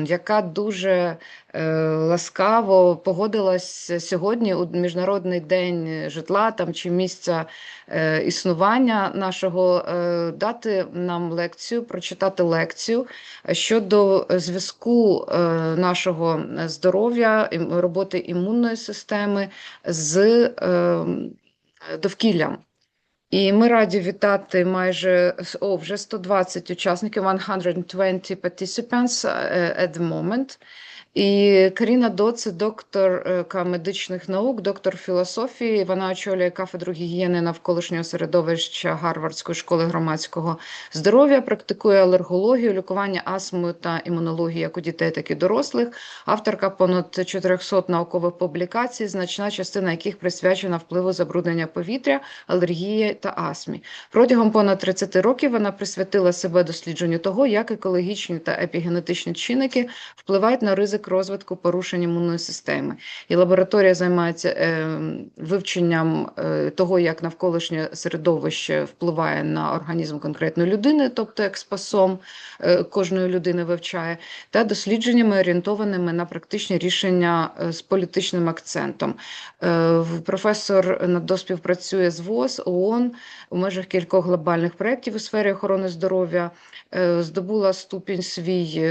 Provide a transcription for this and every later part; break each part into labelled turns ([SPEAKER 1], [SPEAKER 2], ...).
[SPEAKER 1] яка дуже ласкаво погодилась сьогодні у Міжнародний день житла там, чи місця існування нашого дати нам лекцію, прочитати лекцію щодо зв'язку нашого здоров'я, роботи імунної системи з довкіллям. І ми раді вітати вже 120 учасників, 120 participants at the moment. І Карі Надо – це докторка медичних наук, доктор філософії. Вона очолює кафедру гігієни навколишнього середовища Гарвардської школи громадського здоров'я, практикує алергологію, лікування астми та імунологію як у дітей, так і дорослих. Авторка понад 400 наукових публікацій, значна частина яких присвячена впливу забруднення повітря, алергії та астмі. Протягом понад 30 років вона присвятила себе дослідженню того, як екологічні та епігенетичні чинники впливають на ризик розвитку порушень імунної системи. І лабораторія займається вивченням того, як навколишнє середовище впливає на організм конкретної людини, тобто експосом кожної людини вивчає, та дослідженнями, орієнтованими на практичні рішення з політичним акцентом. Професор Надо співпрацює з ВОЗ, ООН у межах кількох глобальних проєктів у сфері охорони здоров'я, здобула ступінь свій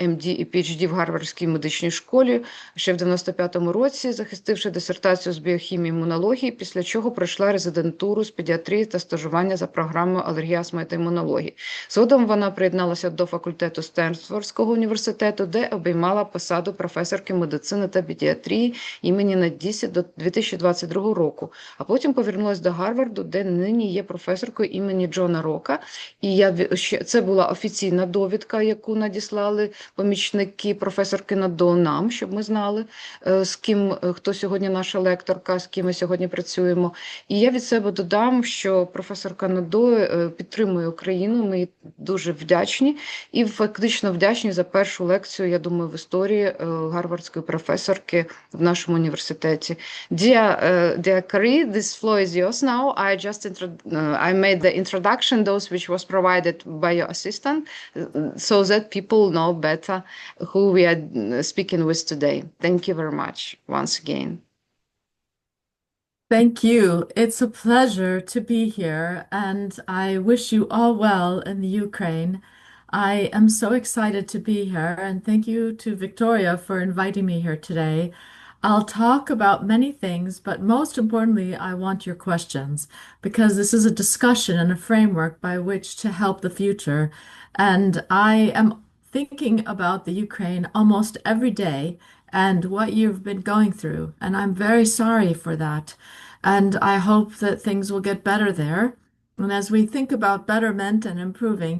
[SPEAKER 1] МД і PhD в Гарвардській медичній школі ще в 95-му році, захистивши дисертацію з біохімії і імунології, після чого пройшла резидентуру з педіатрії та стажування за програмою алергії, астми та імунології. Згодом вона приєдналася до факультету Стенфордського університету, де обіймала посаду професорки медицини та педіатрії імені Надісі до 2022 року. А потім повернулася до Гарварду, де нині є професоркою імені Джона Рока. І це була офіційна довідка, яку надіслали помічники професорки Надо нам, щоб ми знали, хто сьогодні наша лекторка, з ким ми сьогодні працюємо. І я від себе додам, що професорка Надо підтримує Україну, ми дуже вдячні. І фактично вдячні за першу лекцію, я думаю, в історії гарвардської професорки в нашому університеті. Dear Карі, this floor is yours now. I made the introduction, those which was provided by your assistant, so that people know better who we are speaking with today. Thank you very much once again.
[SPEAKER 2] Thank you. It's a pleasure to be here, and I wish you all well in the Ukraine. I am so excited to be here, and thank you to Victoria for inviting me here today. I'll talk about many things, but most importantly, I want your questions, because this is a discussion and a framework by which to help the future. And I am thinking about the Ukraine almost every day and what you've been going through. And I'm very sorry for that. And I hope that things will get better there. And as we think about betterment and improving,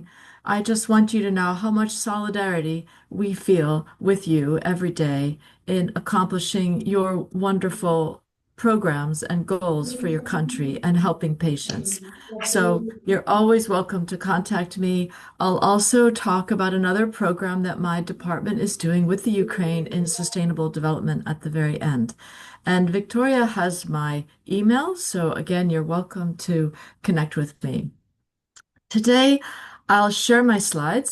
[SPEAKER 2] I just want you to know how much solidarity we feel with you every day in accomplishing your wonderful programs and goals for your country and helping patients. So you're always welcome to contact me. I'll also talk about another program that my department is doing with the Ukraine in sustainable development at the very end. And Victoria has my email, so again, you're welcome to connect with me. Today, I'll share my slides,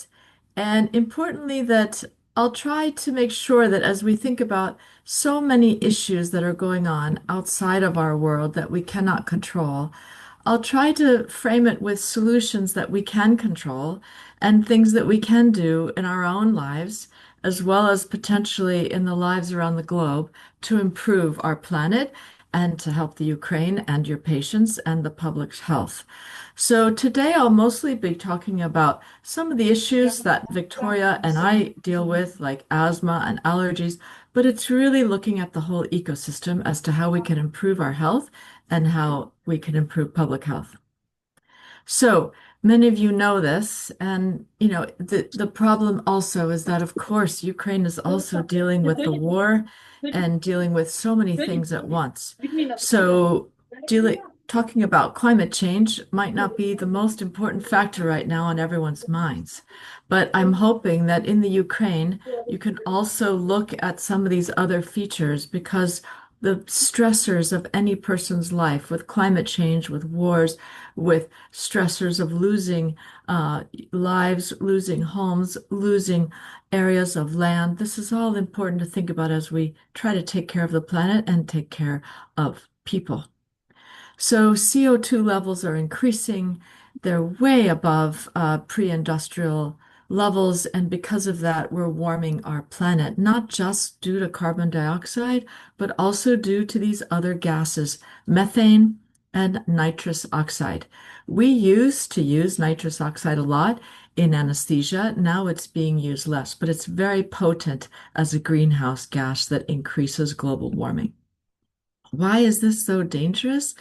[SPEAKER 2] and importantly that I'll try to make sure that as we think about so many issues that are going on outside of our world that we cannot control, I'll try to frame it with solutions that we can control and things that we can do in our own lives, as well as potentially in the lives around the globe, to improve our planet and to help the Ukraine and your patients and the public's health. So today I'll mostly be talking about some of the issues that Victoria and I deal with, like asthma and allergies, but it's really looking at the whole ecosystem as to how we can improve our health and how we can improve public health. So many of you know this, and the problem also is that, of course, Ukraine is also dealing with the war and dealing with so many things at once. So talking about climate change might not be the most important factor right now on everyone's minds. But I'm hoping that in the Ukraine, you can also look at some of these other features, because the stressors of any person's life, with climate change, with wars, with stressors of losing lives, losing homes, losing areas of land. This is all important to think about as we try to take care of the planet and take care of people. So CO2 levels are increasing. They're way above pre-industrial levels, and because of that, we're warming our planet, not just due to carbon dioxide, but also due to these other gases, methane and nitrous oxide. We used to use nitrous oxide a lot in anesthesia. Now it's being used less, but it's very potent as a greenhouse gas that increases global warming. Why is this so dangerous?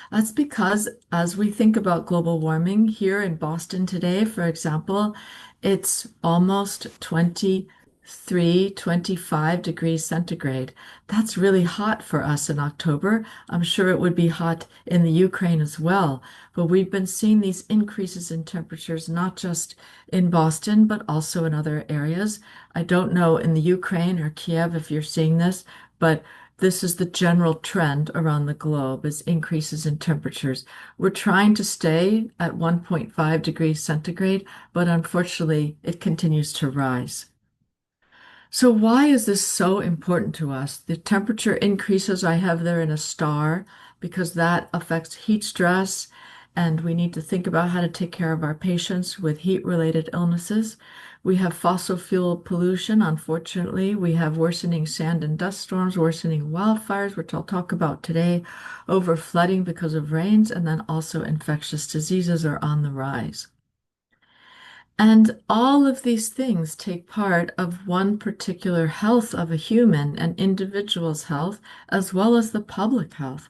[SPEAKER 2] That's because as we think about global warming here in Boston today, for example, it's almost 23, 25 degrees centigrade. That's really hot for us in October. I'm sure it would be hot in the Ukraine as well. But we've been seeing these increases in temperatures, not just in Boston, but also in other areas. I don't know in the Ukraine or Kiev if you're seeing this, but this is the general trend around the globe, is increases in temperatures. We're trying to stay at 1.5 degrees centigrade, but unfortunately, it continues to rise. So why is this so important to us? The temperature increases I have there in a star because that affects heat stress, and we need to think about how to take care of our patients with heat-related illnesses. We have fossil fuel pollution, unfortunately. We have worsening sand and dust storms, worsening wildfires, which I'll talk about today, over flooding because of rains, and then also infectious diseases are on the rise. And all of these things take part of one particular health of a human, an individual's health, as well as the public health.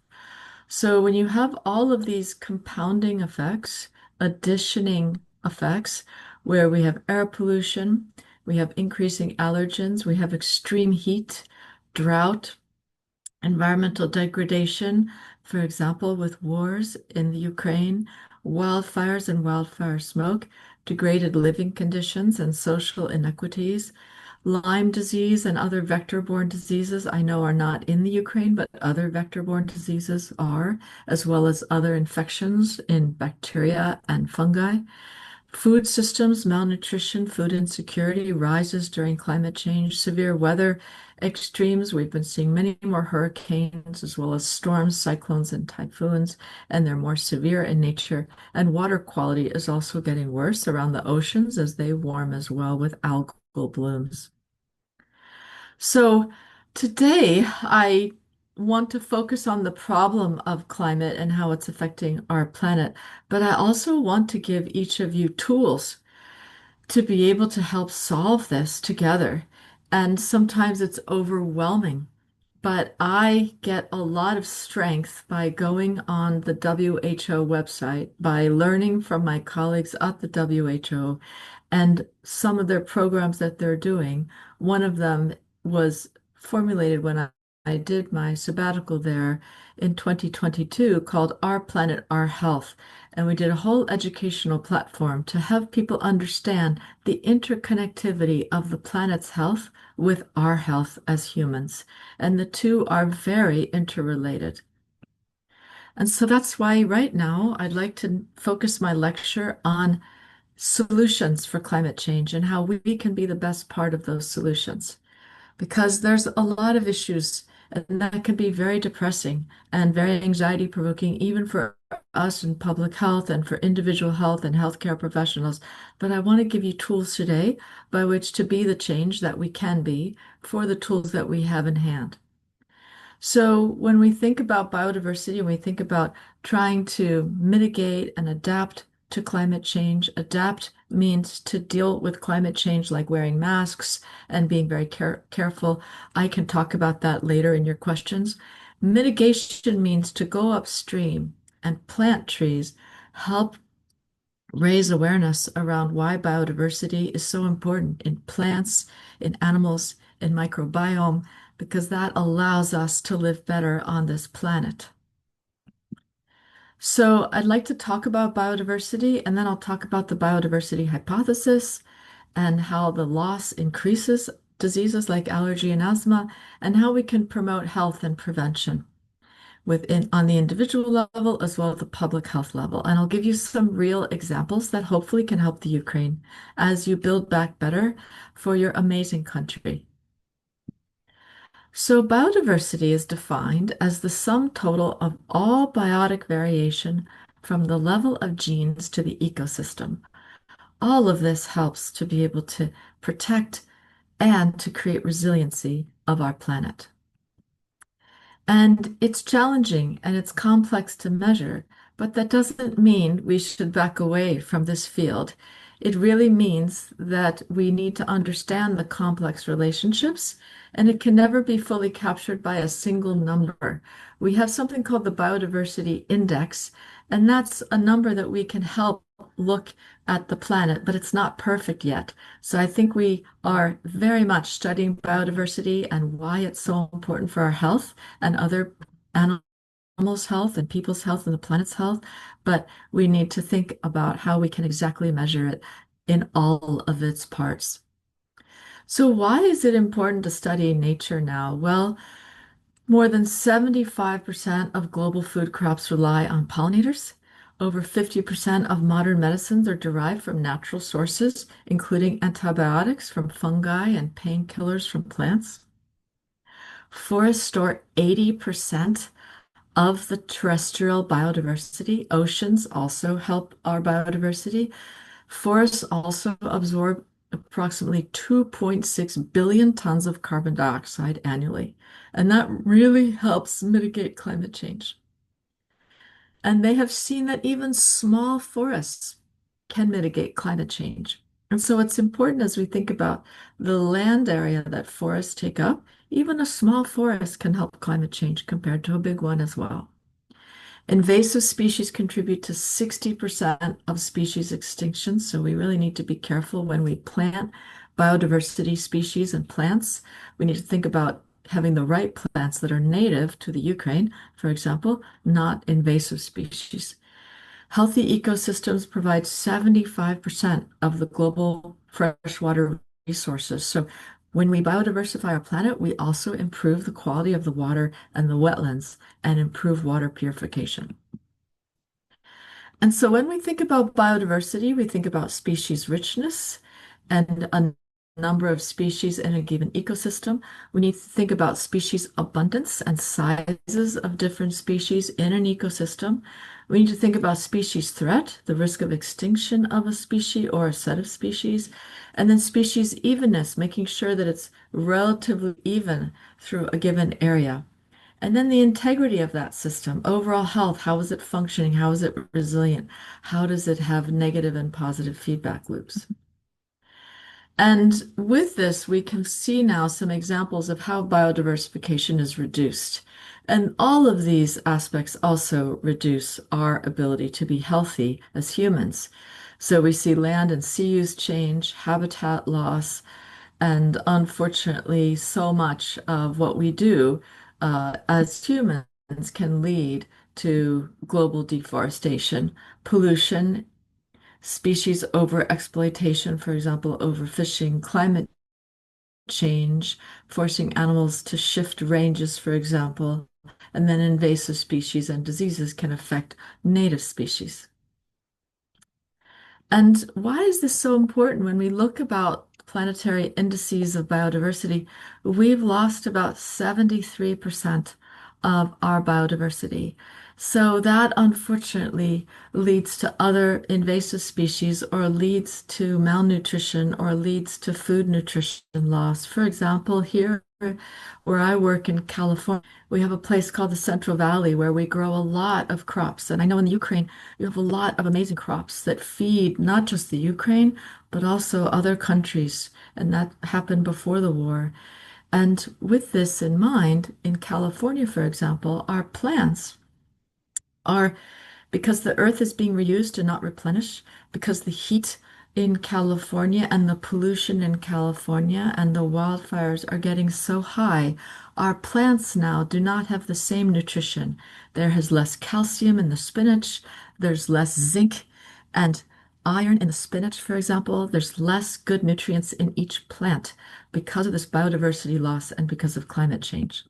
[SPEAKER 2] So when you have all of these compounding effects, additioning effects, where we have air pollution, we have increasing allergens, we have extreme heat, drought, environmental degradation, for example, with wars in the Ukraine, wildfires and wildfire smoke, degraded living conditions and social inequities, Lyme disease and other vector-borne diseases I know are not in the Ukraine, but other vector-borne diseases are, as well as other infections in bacteria and fungi. Food systems, malnutrition, food insecurity rises during climate change, severe weather extremes. We've been seeing many more hurricanes as well as storms, cyclones, and typhoons, and they're more severe in nature. And water quality is also getting worse around the oceans as they warm as well with algal blooms. So today I want to focus on the problem of climate and how it's affecting our planet, but I also want to give each of you tools to be able to help solve this together. And sometimes it's overwhelming, but I get a lot of strength by going on the WHO website, by learning from my colleagues at the WHO and some of their programs that they're doing. One of them was formulated when I did my sabbatical there in 2022 called Our Planet, Our Health. And we did a whole educational platform to have people understand the interconnectivity of the planet's health with our health as humans. And the two are very interrelated. And so that's why right now I'd like to focus my lecture on solutions for climate change and how we can be the best part of those solutions. Because there's a lot of issues and that can be very depressing and very anxiety provoking, even for us in public health and for individual health and healthcare professionals. But I want to give you tools today by which to be the change that we can be for the tools that we have in hand. So when we think about biodiversity, and we think about trying to mitigate and adapt to climate change, adapt means to deal with climate change like wearing masks and being very careful. I can talk about that later in your questions. Mitigation means to go upstream and plant trees, help raise awareness around why biodiversity is so important in plants, in animals, in microbiome, because that allows us to live better on this planet. So I'd like to talk about biodiversity, and then I'll talk about the biodiversity hypothesis and how the loss increases diseases like allergy and asthma, and how we can promote health and prevention on the individual level as well as the public health level. And I'll give you some real examples that hopefully can help the Ukraine as you build back better for your amazing country. So biodiversity is defined as the sum total of all biotic variation from the level of genes to the ecosystem. All of this helps to be able to protect and to create resiliency of our planet. And it's challenging and it's complex to measure, but that doesn't mean we should back away from this field. It really means that we need to understand the complex relationships, and it can never be fully captured by a single number. We have something called the Biodiversity Index, and that's a number that we can help look at the planet, but it's not perfect yet. So I think we are very much studying biodiversity and why it's so important for our health and other animals' health and people's health and the planet's health, but we need to think about how we can exactly measure it in all of its parts. So why is it important to study nature now? Well, more than 75% of global food crops rely on pollinators. Over 50% of modern medicines are derived from natural sources, including antibiotics from fungi and painkillers from plants. Forests store 80% of the terrestrial biodiversity. Oceans also help our biodiversity. Forests also absorb approximately 2.6 billion tons of carbon dioxide annually, and that really helps mitigate climate change. And they have seen that even small forests can mitigate climate change. And so it's important as we think about the land area that forests take up, even a small forest can help climate change compared to a big one as well. Invasive species contribute to 60% of species extinction, so we really need to be careful when we plant biodiversity species and plants. We need to think about having the right plants that are native to the Ukraine, for example, not invasive species. Healthy ecosystems provide 75% of the global freshwater resources. So when we biodiversify our planet, we also improve the quality of the water and the wetlands and improve water purification. And so when we think about biodiversity, we think about species richness and a number of species in a given ecosystem. We need to think about species abundance and sizes of different species in an ecosystem. We need to think about species threat, the risk of extinction of a species or a set of species, and then species evenness, making sure that it's relatively even through a given area. And then the integrity of that system, overall health, how is it functioning? How is it resilient? How does it have negative and positive feedback loops? And with this, we can see now some examples of how biodiversification is reduced. And all of these aspects also reduce our ability to be healthy as humans. So we see land and sea use change, habitat loss, and unfortunately, so much of what we do as humans can lead to global deforestation, pollution, species overexploitation, for example, overfishing, climate change, forcing animals to shift ranges, for example, and then invasive species and diseases can affect native species. And why is this so important? When we look about planetary indices of biodiversity, we've lost about 73% of our biodiversity. So that unfortunately leads to other invasive species or leads to malnutrition or leads to food nutrition loss. For example, here where I work in California, we have a place called the Central Valley where we grow a lot of crops. And I know in the Ukraine, you have a lot of amazing crops that feed not just the Ukraine, but also other countries. And that happened before the war. And with this in mind, in California, for example, our plants are, because the earth is being reused and not replenished, because the heat in California and the pollution in California and the wildfires are getting so high, our plants now do not have the same nutrition. There is less calcium in the spinach, there's less zinc, and iron in the spinach, for example, there's less good nutrients in each plant because of this biodiversity loss and because of climate change.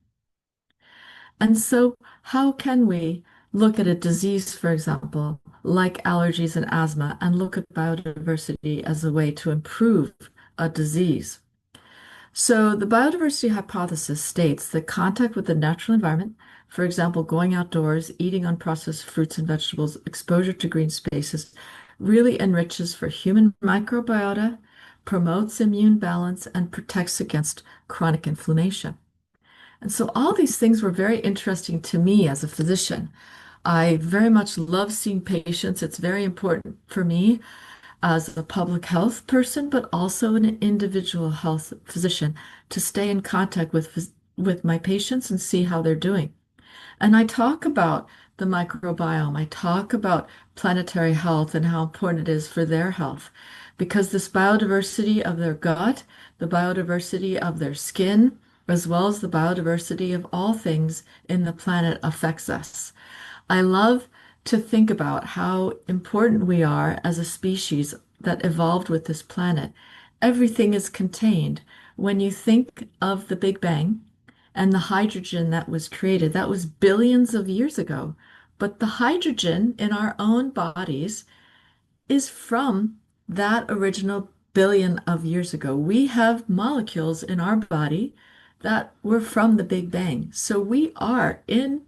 [SPEAKER 2] And so how can we look at a disease, for example, like allergies and asthma, and look at biodiversity as a way to improve a disease? So the biodiversity hypothesis states that contact with the natural environment, for example, going outdoors, eating unprocessed fruits and vegetables, exposure to green spaces, really enriches for human microbiota, promotes immune balance, and protects against chronic inflammation. And so all these things were very interesting to me as a physician. I very much love seeing patients. It's very important for me as a public health person, but also an individual health physician to stay in contact with my patients and see how they're doing. And I talk about the microbiome. I talk about planetary health and how important it is for their health, because this biodiversity of their gut, the biodiversity of their skin, as well as the biodiversity of all things in the planet affects us. I love to think about how important we are as a species that evolved with this planet. Everything is contained. When you think of the Big Bang and the hydrogen that was created, that was billions of years ago. But the hydrogen in our own bodies is from that original billion of years ago. We have molecules in our body that were from the Big Bang. So we are in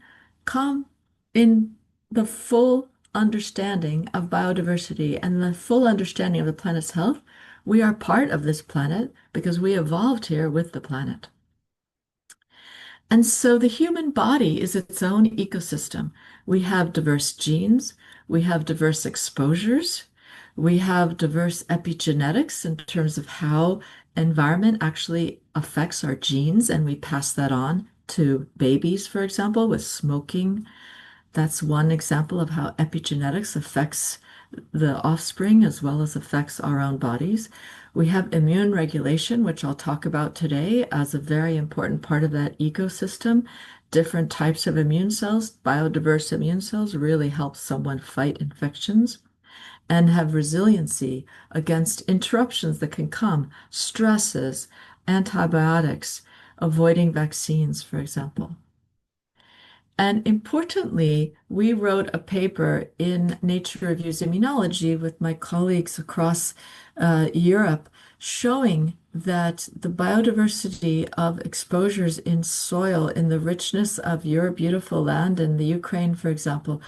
[SPEAKER 2] the full understanding of biodiversity and the full understanding of the planet's health. We are part of this planet because we evolved here with the planet. And so the human body is its own ecosystem. We have diverse genes, we have diverse exposures, we have diverse epigenetics in terms of how environment actually affects our genes, and we pass that on to babies, for example, with smoking. That's one example of how epigenetics affects the offspring as well as affects our own bodies. We have immune regulation, which I'll talk about today as a very important part of that ecosystem. Different types of immune cells, biodiverse immune cells, really help someone fight infections and have resiliency against interruptions that can come, stresses, antibiotics, avoiding vaccines, for example. And importantly, we wrote a paper in Nature Reviews Immunology with my colleagues across Europe showing that the biodiversity of exposures in soil, in the richness of your beautiful land in the Ukraine, for example,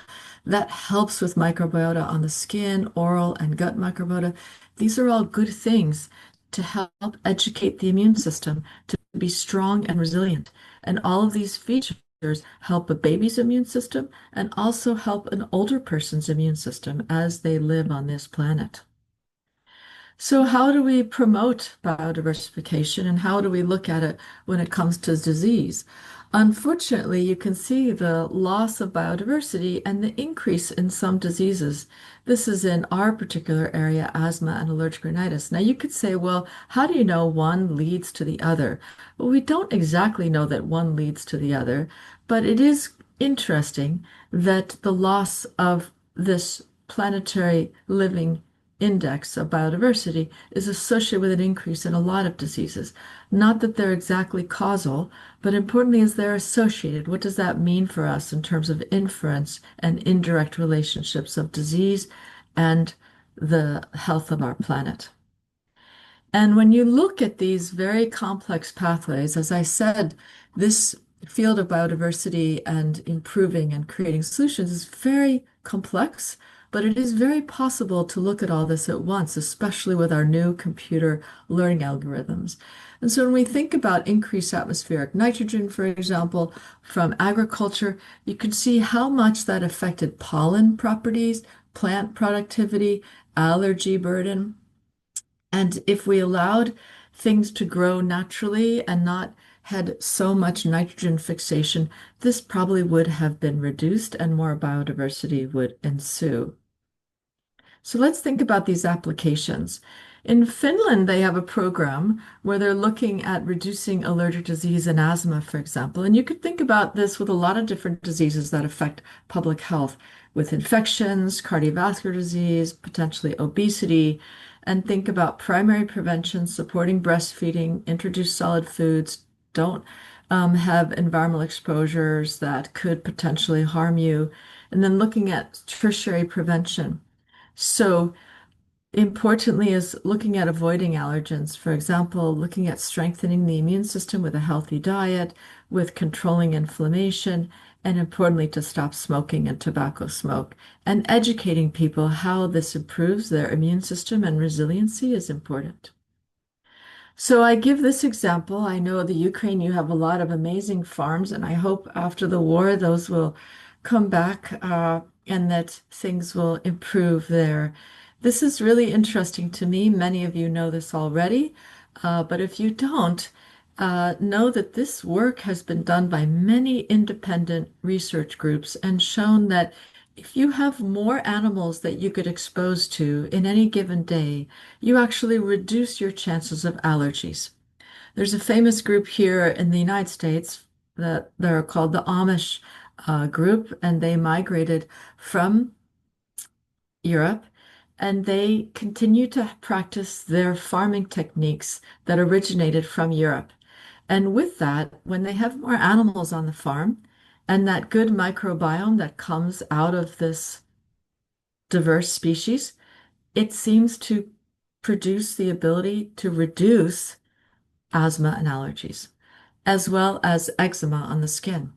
[SPEAKER 2] that helps with microbiota on the skin, oral, and gut microbiota. These are all good things to help educate the immune system to be strong and resilient. And all of these features help a baby's immune system and also help an older person's immune system as they live on this planet. So how do we promote biodiversification and how do we look at it when it comes to disease? Unfortunately, you can see the loss of biodiversity and the increase in some diseases. This is in our particular area, asthma and allergic rhinitis. Now you could say, well, how do you know one leads to the other? Well, we don't exactly know that one leads to the other, but it is interesting that the loss of this planetary living index of biodiversity is associated with an increase in a lot of diseases. Not that they're exactly causal, but importantly is they're associated. What does that mean for us in terms of inference and indirect relationships of disease and the health of our planet? And when you look at these very complex pathways, as I said, this field of biodiversity and improving and creating solutions is very complex, but it is very possible to look at all this at once, especially with our new computer learning algorithms. And so when we think about increased atmospheric nitrogen, for example, from agriculture, you can see how much that affected pollen properties, plant productivity, allergy burden. And if we allowed things to grow naturally and not had so much nitrogen fixation, this probably would have been reduced and more biodiversity would ensue. So let's think about these applications. In Finland, they have a program where they're looking at reducing allergic disease and asthma, for example. And you could think about this with a lot of different diseases that affect public health. with infections, cardiovascular disease, potentially obesity, and think about primary prevention, supporting breastfeeding, introduce solid foods, don't have environmental exposures that could potentially harm you, and then looking at tertiary prevention. So importantly is looking at avoiding allergens. For example, looking at strengthening the immune system with a healthy diet, with controlling inflammation, and importantly, to stop smoking and tobacco smoke. And educating people how this improves their immune system and resiliency is important. So I give this example. I know the Ukraine, you have a lot of amazing farms, and I hope after the war those will come back and that things will improve there. This is really interesting to me. Many of you know this already, but if you don't, know that this work has been done by many independent research groups and shown that if you have more animals that you get exposed to in any given day, you actually reduce your chances of allergies. There's a famous group here in the United States that they're called the Amish group, and they migrated from Europe, and they continue to practice their farming techniques that originated from Europe. And with that, when they have more animals on the farm and that good microbiome that comes out of this diverse species, it seems to produce the ability to reduce asthma and allergies, as well as eczema on the skin.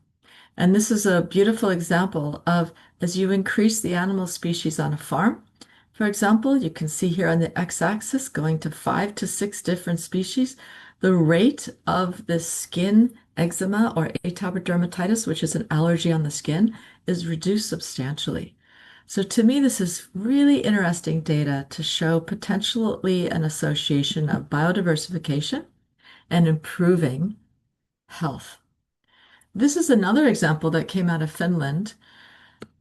[SPEAKER 2] And this is a beautiful example of as you increase the animal species on a farm. For example, you can see here on the x-axis going to 5 to 6 different species. The rate of the skin eczema or atopic dermatitis, which is an allergy on the skin, is reduced substantially. So to me, this is really interesting data to show potentially an association of biodiversification and improving health. This is another example that came out of Finland.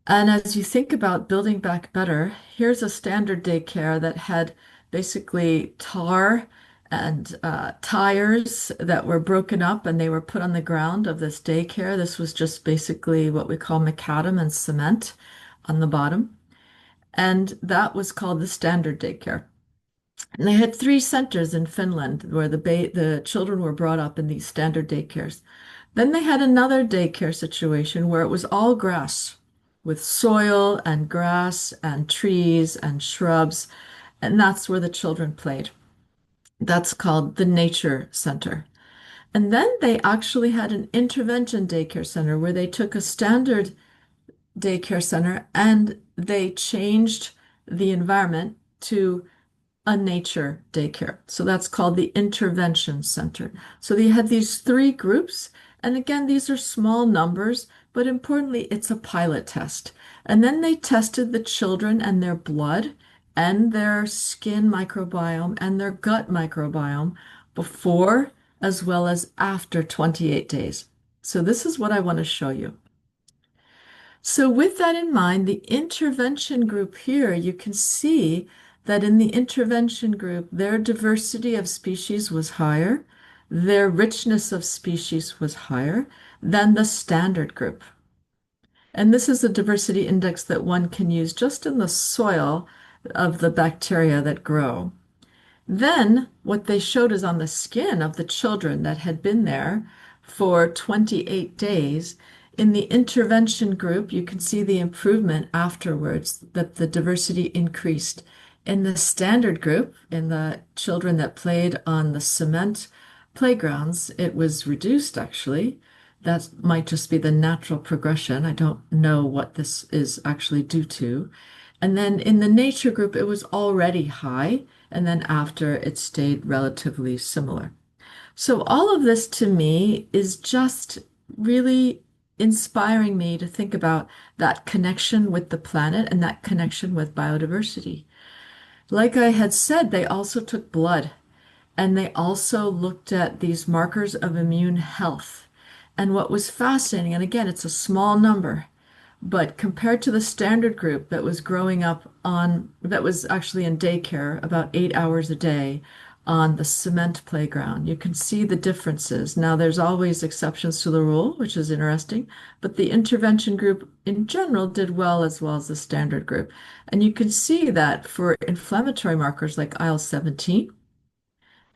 [SPEAKER 2] And as you think about building back better, here's a standard daycare that had basically tar and tires that were broken up and they were put on the ground of this daycare. This was just basically what we call macadam and cement on the bottom. And that was called the standard daycare. And they had 3 centers in Finland where the children were brought up in these standard daycares. Then they had another daycare situation where it was all grass with soil and grass and trees and shrubs. And that's where the children played. That's called the nature center. And then they actually had an intervention daycare center where they took a standard daycare center and they changed the environment to a nature daycare. So that's called the intervention center. So they had these 3 groups. And again, these are small numbers, but importantly, it's a pilot test. And then they tested the children and their blood and their skin microbiome and their gut microbiome before as well as after 28 days. So this is what I want to show you. So with that in mind, the intervention group here, you can see that in the intervention group, their diversity of species was higher, their richness of species was higher than the standard group. And this is a diversity index that one can use just in the soil of the bacteria that grow. Then what they showed is on the skin of the children that had been there for 28 days. In the intervention group, you can see the improvement afterwards, that the diversity increased. In the standard group, in the children that played on the cement playgrounds, it was reduced actually. That might just be the natural progression. I don't know what this is actually due to. And then in the nature group, it was already high. And then after, it stayed relatively similar. So all of this to me is just really inspiring me to think about that connection with the planet and that connection with biodiversity. Like I had said, they also took blood and they also looked at these markers of immune health. And what was fascinating, and again, it's a small number, but compared to the standard group that was growing up that was actually in daycare about 8 hours a day, on the cement playground. You can see the differences. Now, there's always exceptions to the rule, which is interesting, but the intervention group in general did well as the standard group. And you can see that for inflammatory markers like IL-17,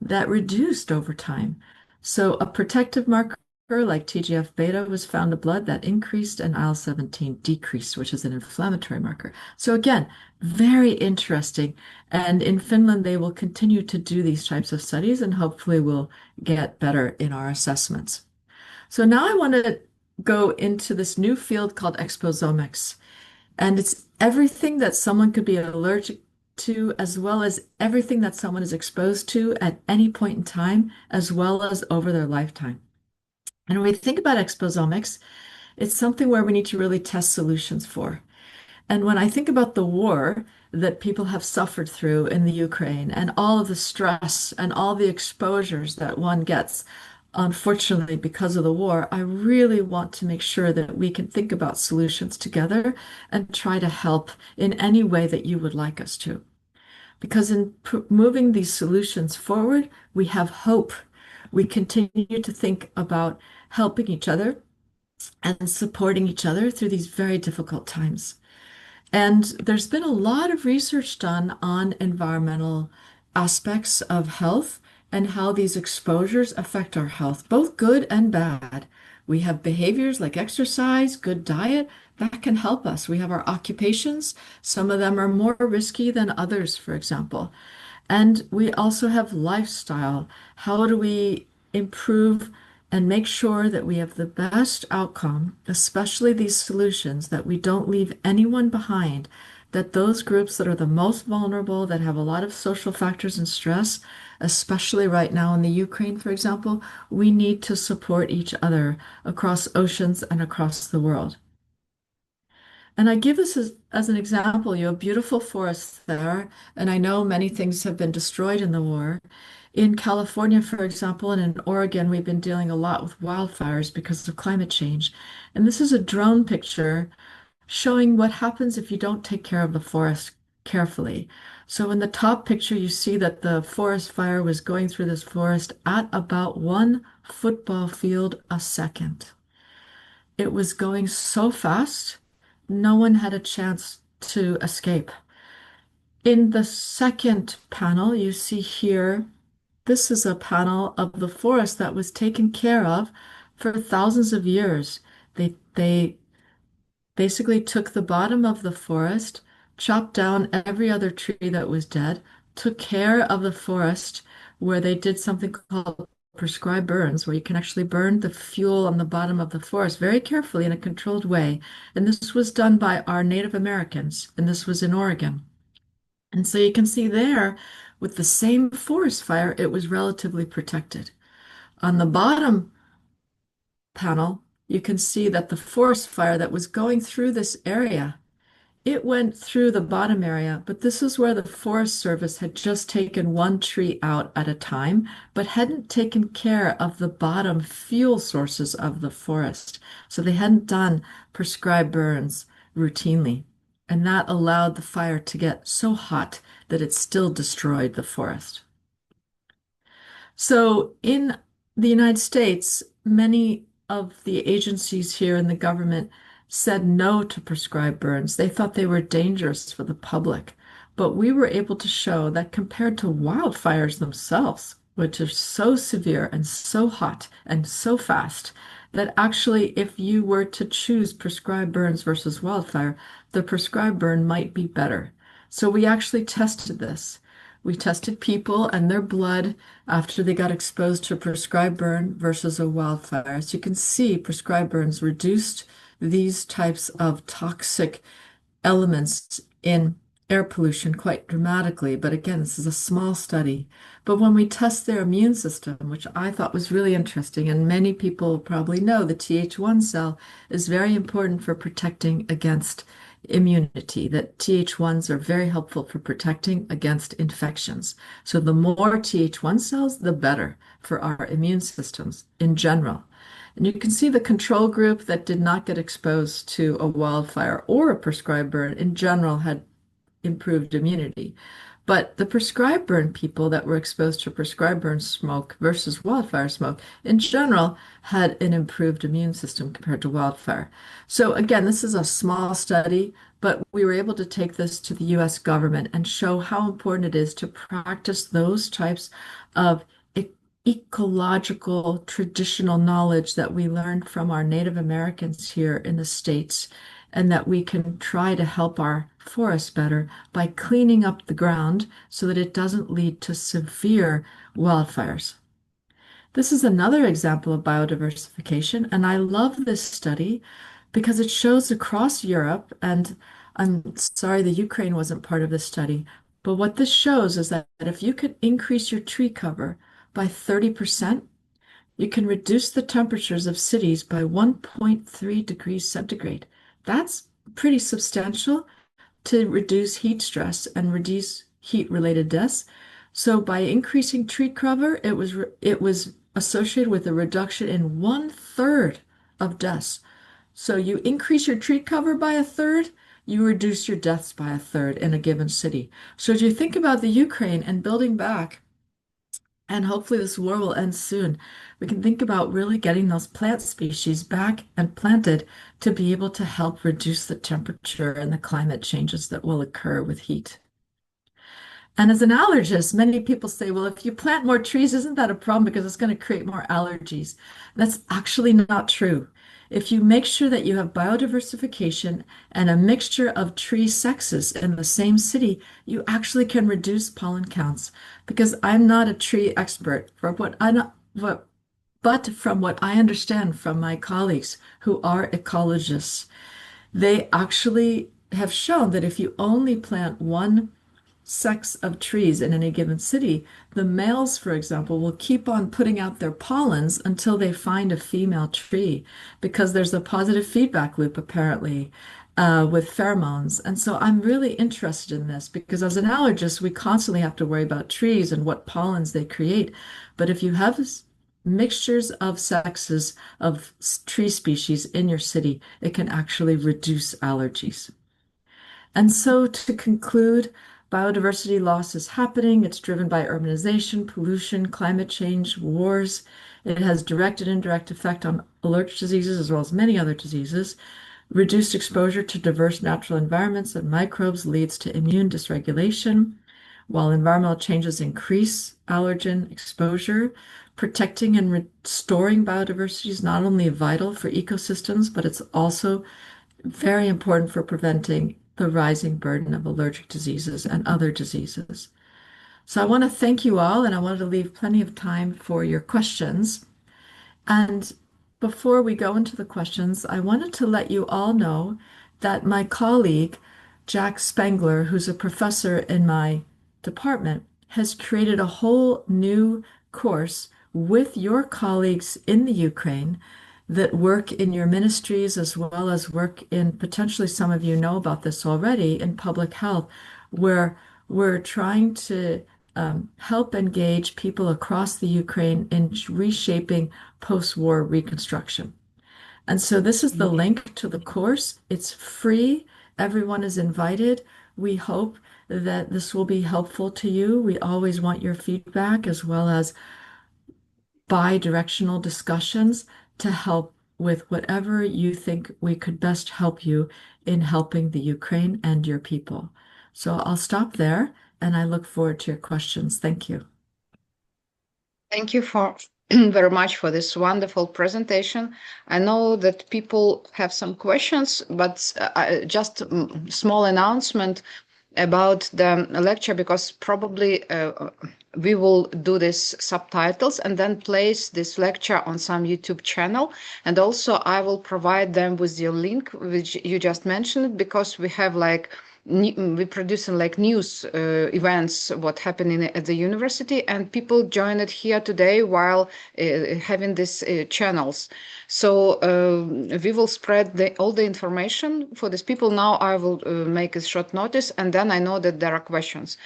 [SPEAKER 2] that reduced over time. So a protective marker like TGF-beta was found in blood that increased, and IL-17 decreased, which is an inflammatory marker. So again, very interesting. And in Finland, they will continue to do these types of studies, and hopefully we'll get better in our assessments. So now I want to go into this new field called exposomics. And it's everything that someone could be allergic to, as well as everything that someone is exposed to at any point in time, as well as over their lifetime. And when we think about exposomics, it's something where we need to really test solutions for. And when I think about the war that people have suffered through in the Ukraine and all of the stress and all the exposures that one gets, unfortunately, because of the war, I really want to make sure that we can think about solutions together and try to help in any way that you would like us to. Because in moving these solutions forward, we have hope. We continue to think about helping each other and supporting each other through these very difficult times. And there's been a lot of research done on environmental aspects of health and how these exposures affect our health, both good and bad. We have behaviors like exercise, good diet, that can help us. We have our occupations. Some of them are more risky than others, for example. And we also have lifestyle. How do we improve and make sure that we have the best outcome, especially these solutions, that we don't leave anyone behind, that those groups that are the most vulnerable, that have a lot of social factors and stress, especially right now in the Ukraine, for example, we need to support each other across oceans and across the world. And I give this as an example. You have beautiful forests there, and I know many things have been destroyed in the war. In California, for example, and in Oregon, we've been dealing a lot with wildfires because of climate change. And this is a drone picture showing what happens if you don't take care of the forest carefully. So in the top picture, you see that the forest fire was going through this forest at about 1 football field a second. It was going so fast, no one had a chance to escape. In the second panel, you see here, this is a panel of the forest that was taken care of for thousands of years. They basically took the bottom of the forest, chopped down every other tree that was dead, took care of the forest where they did something called prescribed burns, where you can actually burn the fuel on the bottom of the forest very carefully in a controlled way. And this was done by our Native Americans, and this was in Oregon. And so you can see there, with the same forest fire, it was relatively protected. On the bottom panel, you can see that the forest fire that was going through this area, it went through the bottom area, but this is where the Forest Service had just taken one tree out at a time, but hadn't taken care of the bottom fuel sources of the forest. So they hadn't done prescribed burns routinely. And that allowed the fire to get so hot that it still destroyed the forest. So in the United States, many of the agencies here in the government said no to prescribed burns. They thought they were dangerous for the public. But we were able to show that compared to wildfires themselves, which are so severe and so hot and so fast, that actually if you were to choose prescribed burns versus wildfire, the prescribed burn might be better. So we actually tested this. We tested people and their blood after they got exposed to a prescribed burn versus a wildfire. As you can see, prescribed burns reduced these types of toxic elements in air pollution quite dramatically. But again, this is a small study. But when we test their immune system, which I thought was really interesting, and many people probably know the Th1 cell is very important for protecting against immunity, that Th1s are very helpful for protecting against infections. So the more Th1 cells, the better for our immune systems in general. And you can see the control group that did not get exposed to a wildfire or a prescribed burn in general had improved immunity. But the prescribed burn people that were exposed to prescribed burn smoke versus wildfire smoke in general had an improved immune system compared to wildfire. So again, this is a small study, but we were able to take this to the US government and show how important it is to practice those types of ecological traditional knowledge that we learned from our Native Americans here in the States, and that we can try to help our forests better by cleaning up the ground so that it doesn't lead to severe wildfires. This is another example of biodiversification, and I love this study because it shows across Europe, and I'm sorry the Ukraine wasn't part of this study, but what this shows is that if you could increase your tree cover by 30%, you can reduce the temperatures of cities by 1.3 degrees centigrade. That's pretty substantial to reduce heat stress and reduce heat-related deaths. So by increasing tree cover, it was associated with a reduction in 1/3 of deaths. So you increase your tree cover by 1/3, you reduce your deaths by 1/3 in a given city. So as you think about the Ukraine and building back, and hopefully this war will end soon, we can think about really getting those plant species back and planted to be able to help reduce the temperature and the climate changes that will occur with heat. And as an allergist, many people say, well, if you plant more trees, isn't that a problem because it's going to create more allergies? That's actually not true. If you make sure that you have biodiversification and a mixture of tree sexes in the same city, you actually can reduce pollen counts. Because I'm not a tree expert, but from what I understand from my colleagues who are ecologists, they actually have shown that if you only plant one sex of trees in any given city, the males, for example, will keep on putting out their pollens until they find a female tree, because there's a positive feedback loop apparently with pheromones. And so I'm really interested in this because as an allergist, we constantly have to worry about trees and what pollens they create. But if you have mixtures of sexes of tree species in your city, it can actually reduce allergies. And so to conclude, biodiversity loss is happening. It's driven by urbanization, pollution, climate change, wars. It has direct and indirect effect on allergic diseases as well as many other diseases. Reduced exposure to diverse natural environments and microbes leads to immune dysregulation, while environmental changes increase allergen exposure. Protecting and restoring biodiversity is not only vital for ecosystems, but it's also very important for preventing the rising burden of allergic diseases and other diseases. So I want to thank you all, and I wanted to leave plenty of time for your questions. And before we go into the questions, I wanted to let you all know that my colleague, Jack Spengler, who's a professor in my department, has created a whole new course with your colleagues in the Ukraine that work in your ministries as well as work in, potentially some of you know about this already, in public health, where we're trying to help engage people across the Ukraine in reshaping post-war reconstruction. And so this is the link to the course. It's free. Everyone is invited. We hope that this will be helpful to you. We always want your feedback as well as bi-directional discussions to help with whatever you think we could best help you in helping the Ukraine and your people. So I'll stop there, and I look forward to your questions. Thank you.
[SPEAKER 1] Thank you for very much for this wonderful presentation. I know that people have some questions, but just a small announcement about the lecture, because probably we will do this subtitles and then place this lecture on some YouTube channel. And also I will provide them with your link, which you just mentioned, because we have like we producing like news events, what happening at the university, and people join it here today while having these channels. So we will spread all the information for these people. Now I will make a short notice, and then I know that there are questions.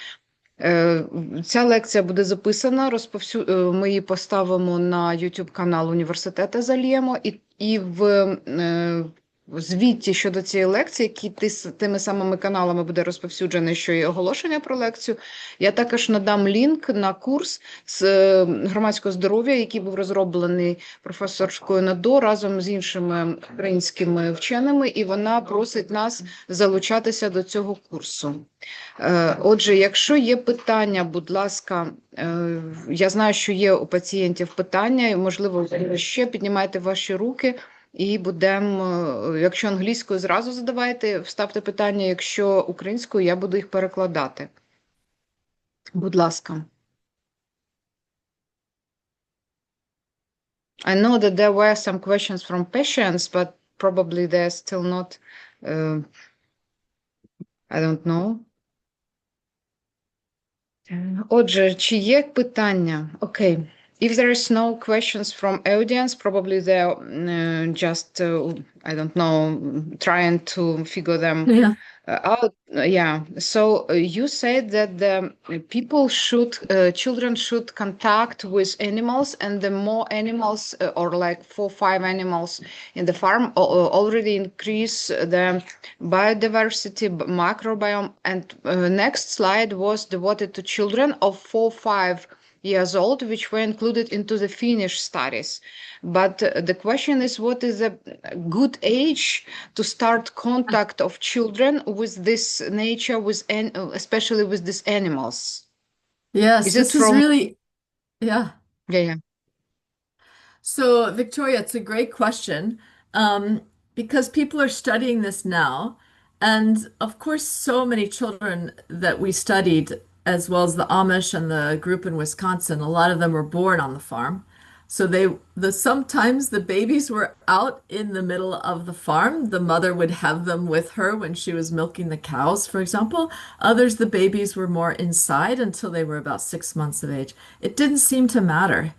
[SPEAKER 1] Ця лекція буде записана, ми її поставимо на YouTube канал університету, зальємо, і в звіті щодо цієї лекції, який тими самими каналами буде розповсюджений, що і оголошення про лекцію, я також надам лінк на курс з громадського здоров'я, який був розроблений професоркою Надо разом з іншими українськими вченими, і вона просить нас залучатися до цього курсу. Отже, якщо є питання, будь ласка, я знаю, що є у пацієнтів питання, і, можливо, ще піднімайте ваші руки, і будемо, якщо англійською, зразу задавайте, вставте питання, якщо українською, я буду їх перекладати. Будь ласка. I know that there were some questions from patients, but probably they're still not, I don't know. Отже, чи є питання? Окей. If there is no questions from audience, probably they're just, I don't know, trying to figure them out. Yeah. So you said that the people should, children should contact with animals, and the more animals, or like 4 or 5 animals in the farm, already increase the biodiversity, microbiome. And next slide was devoted to children of 4 or 5 years old, which were included into the Finnish studies. But the question is, what is a good age to start contact of children with this nature, with especially with these animals?
[SPEAKER 2] Yes,
[SPEAKER 1] this
[SPEAKER 2] is really, yeah.
[SPEAKER 1] Yeah.
[SPEAKER 2] So, Victoria, it's a great question, because people are studying this now. And of course, so many children that we studied, as well as the Amish and the group in Wisconsin, a lot of them were born on the farm. So sometimes the babies were out in the middle of the farm. The mother would have them with her when she was milking the cows, for example. Others, the babies were more inside until they were about 6 months of age. It didn't seem to matter.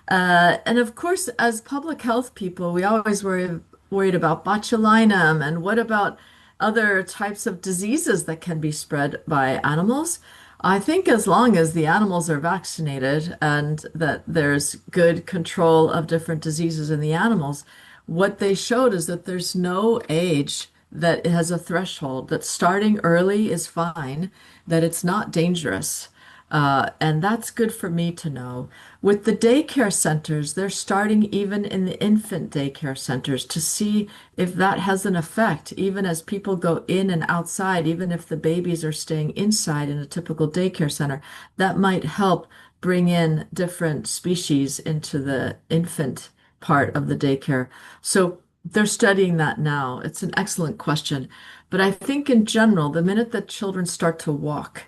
[SPEAKER 2] And of course, as public health people, we always worried about botulinum and what about other types of diseases that can be spread by animals. I think as long as the animals are vaccinated and that there's good control of different diseases in the animals, what they showed is that there's no age that has a threshold, that starting early is fine, that it's not dangerous. And that's good for me to know. With the daycare centers, they're starting even in the infant daycare centers to see if that has an effect, even as people go in and outside, even if the babies are staying inside in a typical daycare center, that might help bring in different species into the infant part of the daycare. So they're studying that now. It's an excellent question. But I think in general, the minute that children start to walk,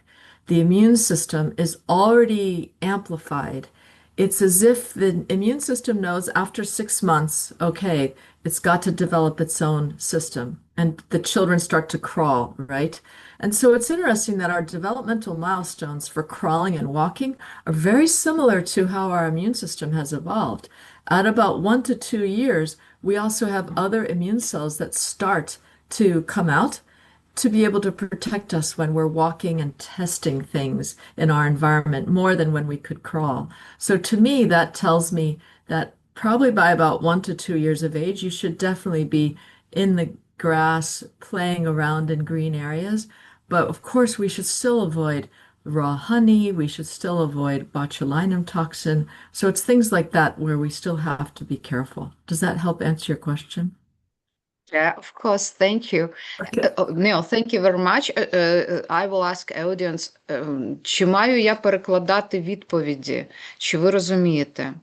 [SPEAKER 2] the immune system is already amplified. It's as if the immune system knows after 6 months, okay, it's got to develop its own system, and the children start to crawl, right? And so it's interesting that our developmental milestones for crawling and walking are very similar to how our immune system has evolved. At about 1 to 2 years, we also have other immune cells that start to come out to be able to protect us when we're walking and testing things in our environment more than when we could crawl. So to me, that tells me that probably by about 1 to 2 years of age, you should definitely be in the grass, playing around in green areas. But of course, we should still avoid raw honey. We should still avoid botulinum toxin. So it's things like that where we still have to be careful. Does that help answer your question?
[SPEAKER 1] Yeah, of course. Thank you.
[SPEAKER 2] Okay.
[SPEAKER 1] Neil, thank you very much. I will ask audience, чи маю я перекладати відповіді? Чи ви розумієте?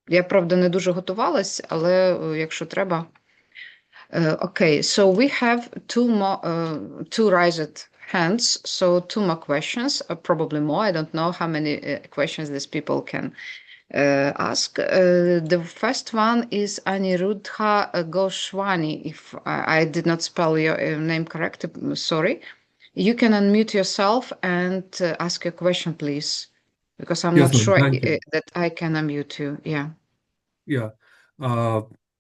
[SPEAKER 1] Я, правда, не дуже готувалась, але якщо треба. Okay, so we have two raised hands, so 2 more questions, probably more. I don't know how many questions these people can ask. The first one is Aniruddha Goswami. If I did not spell your name correctly, sorry. You can unmute yourself and ask your question, please, because I'm
[SPEAKER 3] Yes,
[SPEAKER 1] not
[SPEAKER 3] ma'am.
[SPEAKER 1] sure
[SPEAKER 3] Thank you.
[SPEAKER 1] that I can unmute you. Yeah.
[SPEAKER 3] Yeah.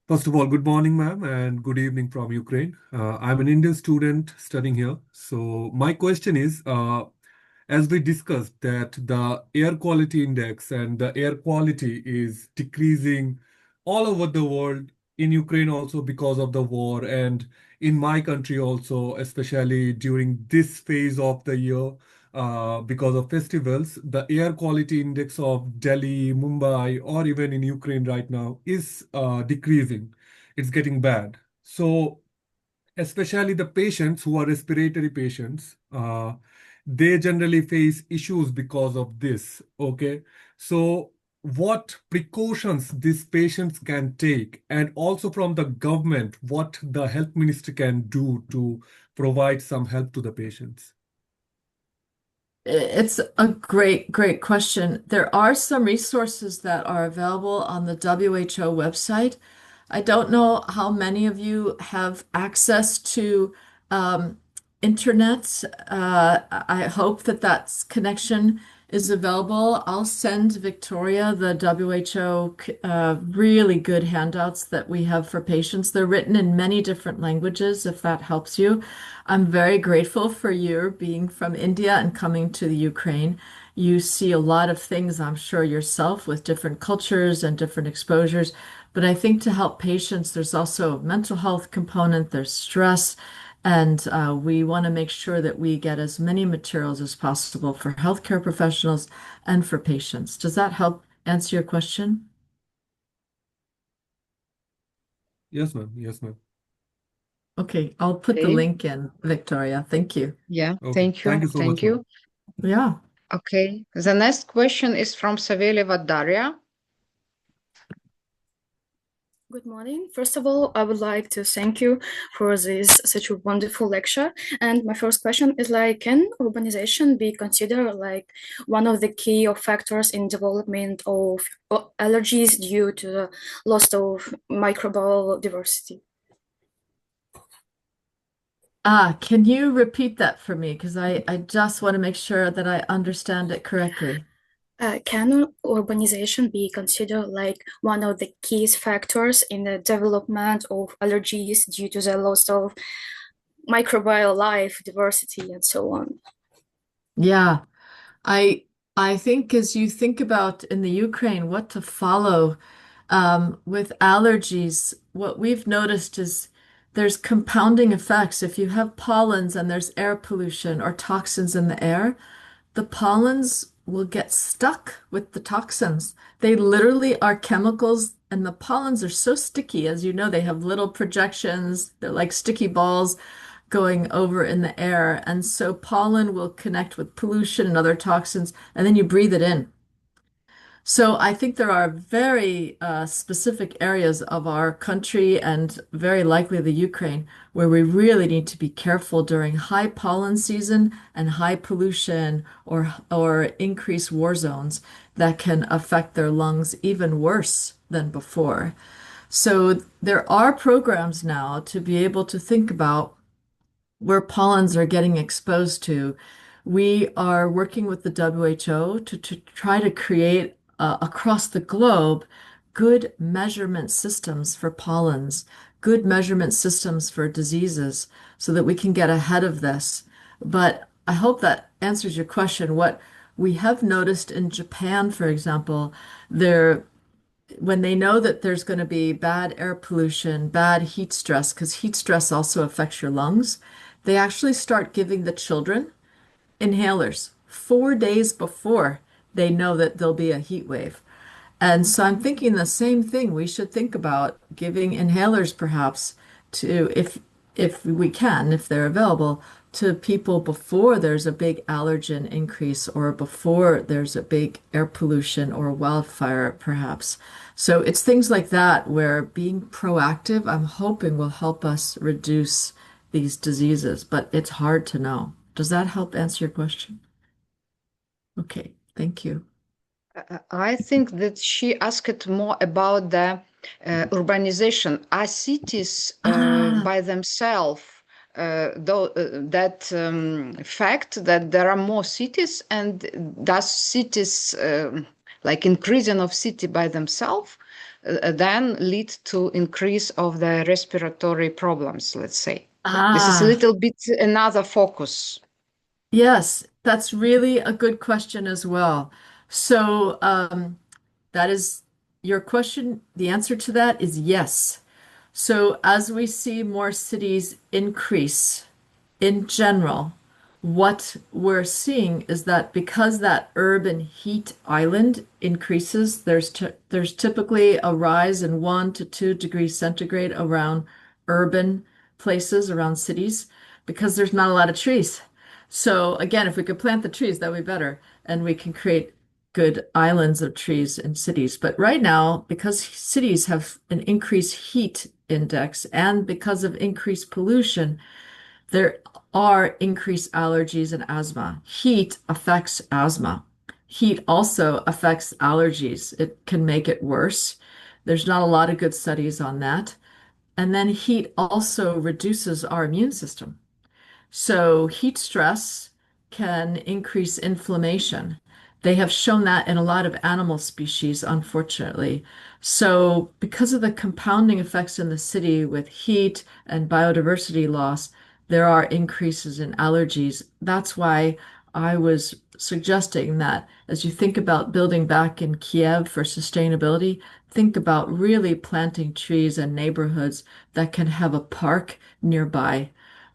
[SPEAKER 3] First of all, good morning, ma'am, and good evening from Ukraine. I'm an Indian student studying here. So my question is, as we discussed that the air quality index and the air quality is decreasing all over the world in Ukraine also because of the war, and in my country also, especially during this phase of the year, because of festivals, the air quality index of Delhi, Mumbai, or even in Ukraine right now is decreasing. It's getting bad. So especially the patients who are respiratory patients, they generally face issues because of this. Okay, so what precautions these patients can take, and also from the government, what the health minister can do to provide some help to the patients?
[SPEAKER 2] It's a great question. There are some resources that are available on the WHO website. I don't know how many of you have access to internet. I hope that connection is available. I'll send Victoria the WHO really good handouts that we have for patients. They're written in many different languages, if that helps you. I'm very grateful for you being from India and coming to the Ukraine. You see a lot of things, I'm sure, yourself with different cultures and different exposures. But I think to help patients, there's also a mental health component, there's stress, and we want to make sure that we get as many materials as possible for healthcare professionals and for patients. Does that help answer your question?
[SPEAKER 3] Yes, ma'am. Yes, ma'am.
[SPEAKER 2] Okay, I'll put the
[SPEAKER 1] Okay.
[SPEAKER 2] link in, Victoria. Thank you.
[SPEAKER 1] Yeah,
[SPEAKER 3] Okay.
[SPEAKER 1] thank you.
[SPEAKER 3] Thank you so
[SPEAKER 1] Thank
[SPEAKER 3] much, ma'am.
[SPEAKER 1] you.
[SPEAKER 2] Yeah.
[SPEAKER 1] Okay. The next question is from Saveleva Daria.
[SPEAKER 4] Good morning. First of all, I would like to thank you for this such a wonderful lecture. And my first question is like, can urbanization be considered like one of the key factors in development of allergies due to the loss of microbial diversity?
[SPEAKER 2] Can you repeat that for me? Because I just want to make sure that I understand it correctly.
[SPEAKER 4] Can urbanization be considered like one of the key factors in the development of allergies due to the loss of microbial life diversity and so on?
[SPEAKER 2] Yeah, I think as you think about in the Ukraine what to follow with allergies, what we've noticed is there's compounding effects. If you have pollens and there's air pollution or toxins in the air, the pollens will get stuck with the toxins. They literally are chemicals, and the pollens are so sticky. As you know, they have little projections. They're like sticky balls going over in the air. And so pollen will connect with pollution and other toxins, and then you breathe it in. So I think there are very specific areas of our country and very likely the Ukraine where we really need to be careful during high pollen season and high pollution or increased war zones that can affect their lungs even worse than before. So there are programs now to be able to think about where pollens are getting exposed to. We are working with the WHO to try to create across the globe good measurement systems for pollens, good measurement systems for diseases so that we can get ahead of this. But I hope that answers your question. What we have noticed in Japan, for example, when they know that there's going to be bad air pollution, bad heat stress, because heat stress also affects your lungs, they actually start giving the children inhalers 4 days before they know that there'll be a heat wave. And so I'm thinking the same thing. We should think about giving inhalers perhaps to, if we can, if they're available, to people before there's a big allergen increase or before there's a big air pollution or wildfire, perhaps. So it's things like that where being proactive, I'm hoping, will help us reduce these diseases, but it's hard to know. Does that help answer your question? Okay, thank you.
[SPEAKER 1] I think that she asked more about the urbanization. Are cities by themselves that fact that there are more cities, and does cities like increasing of city by themselves then lead to increase of the respiratory problems, let's say? This is a little bit another focus.
[SPEAKER 2] Yes, that's really a good question as well. So that is your question. The answer to that is yes. So as we see more cities increase in general, what we're seeing is that because that urban heat island increases, there's typically a rise in 1 to 2 degrees centigrade around urban places, around cities, because there's not a lot of trees. So again, if we could plant the trees, that would be better, and we can create good islands of trees in cities. But right now, because cities have an increased heat index and because of increased pollution, there are increased allergies and asthma. Heat affects asthma. Heat also affects allergies. It can make it worse. There's not a lot of good studies on that. And then heat also reduces our immune system. So heat stress can increase inflammation. They have shown that in a lot of animal species, unfortunately. So because of the compounding effects in the city with heat and biodiversity loss, there are increases in allergies. That's why I was suggesting that as you think about building back in Kiev for sustainability, think about really planting trees and neighborhoods that can have a park nearby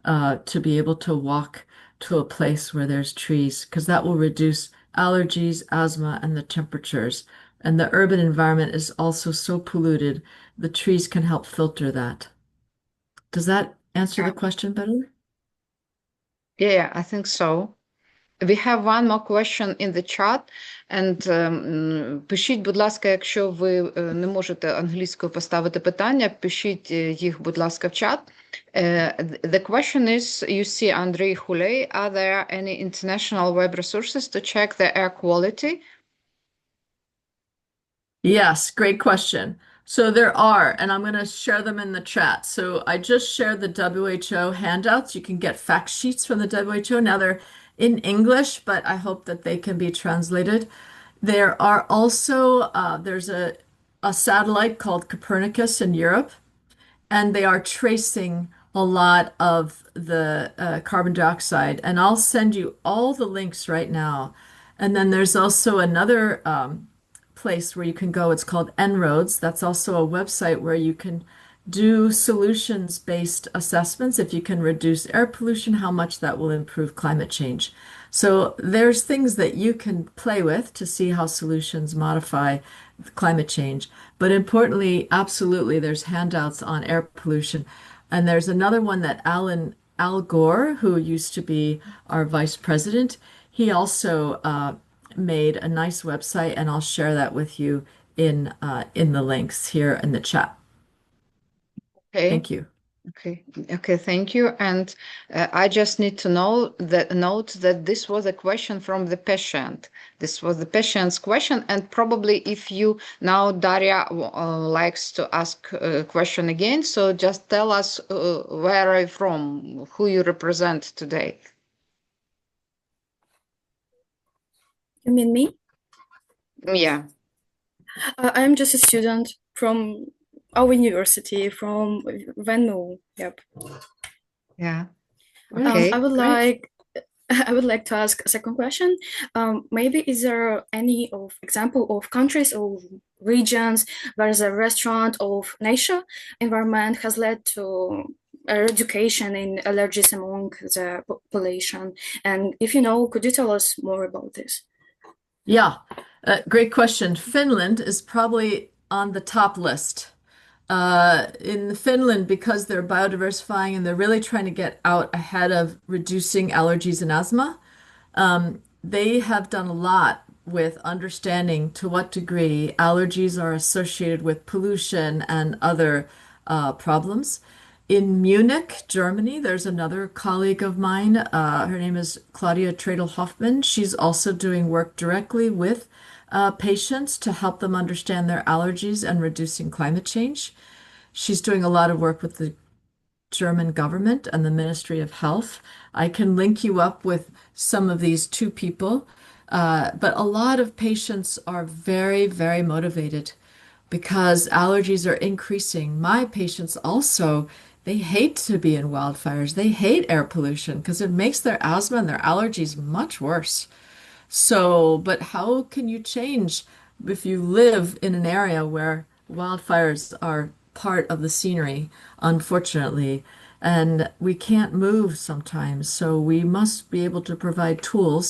[SPEAKER 2] to be able to walk to a place where there's trees, because that will reduce allergies, asthma, and the temperatures. And the urban environment is also so polluted, the trees can help filter that. Does that answer the question better?
[SPEAKER 1] Yeah, I think so. We have one more question in the chat. And пишіть, будь ласка, якщо ви не можете англійською поставити питання, пишіть їх, будь ласка, в чат. The question is, you see Andrei Huley, are there any international web resources to check the air quality?
[SPEAKER 2] Yes, great question. So there are, and I'm going to share them in the chat. So I just shared the WHO handouts. You can get fact sheets from the WHO. Now they're in English, but I hope that they can be translated. There are also, there's a satellite called Copernicus in Europe, and they are tracing a lot of the carbon dioxide. And I'll send you all the links right now. And then there's also another place where you can go. It's called En-ROADS. That's also a website where you can do solutions-based assessments. If you can reduce air pollution, how much that will improve climate change. So there's things that you can play with to see how solutions modify climate change. But importantly, absolutely, there's handouts on air pollution. And there's another one that Al Gore, who used to be our vice president, he also made a nice website, and I'll share that with you in the links here in the chat.
[SPEAKER 1] Okay.
[SPEAKER 2] Thank you.
[SPEAKER 1] Okay, thank you. And I just need to note that this was a question from the patient. This was the patient's question, and probably if you now, Daria, likes to ask a question again, so just tell us where are you from, who you represent today.
[SPEAKER 4] You mean me?
[SPEAKER 1] Yeah.
[SPEAKER 4] I'm just a student from our university, from ВНМУ. Yep.
[SPEAKER 1] Yeah. Okay.
[SPEAKER 4] I would
[SPEAKER 1] great.
[SPEAKER 4] like to ask a second question. Maybe is there any example of countries or regions where the restaurant of nature environment has led to education in allergies among the population? And if you know, could you tell us more about this?
[SPEAKER 2] Yeah, great question. Finland is probably on the top list. In Finland, because they're biodiversifying and they're really trying to get out ahead of reducing allergies and asthma, they have done a lot with understanding to what degree allergies are associated with pollution and other problems. In Munich, Germany, there's another colleague of mine. Her name is Claudia Tradel-Hoffman. She's also doing work directly with patients to help them understand their allergies and reducing climate change. She's doing a lot of work with the German government and the Ministry of Health. I can link you up with some of these two people. But a lot of patients are very, very motivated because allergies are increasing. My patients also, they hate to be in wildfires. They hate air pollution because it makes their asthma and their allergies much worse. So, but how can you change if you live in an area where wildfires are part of the scenery, unfortunately, and we can't move sometimes. So we must be able to provide tools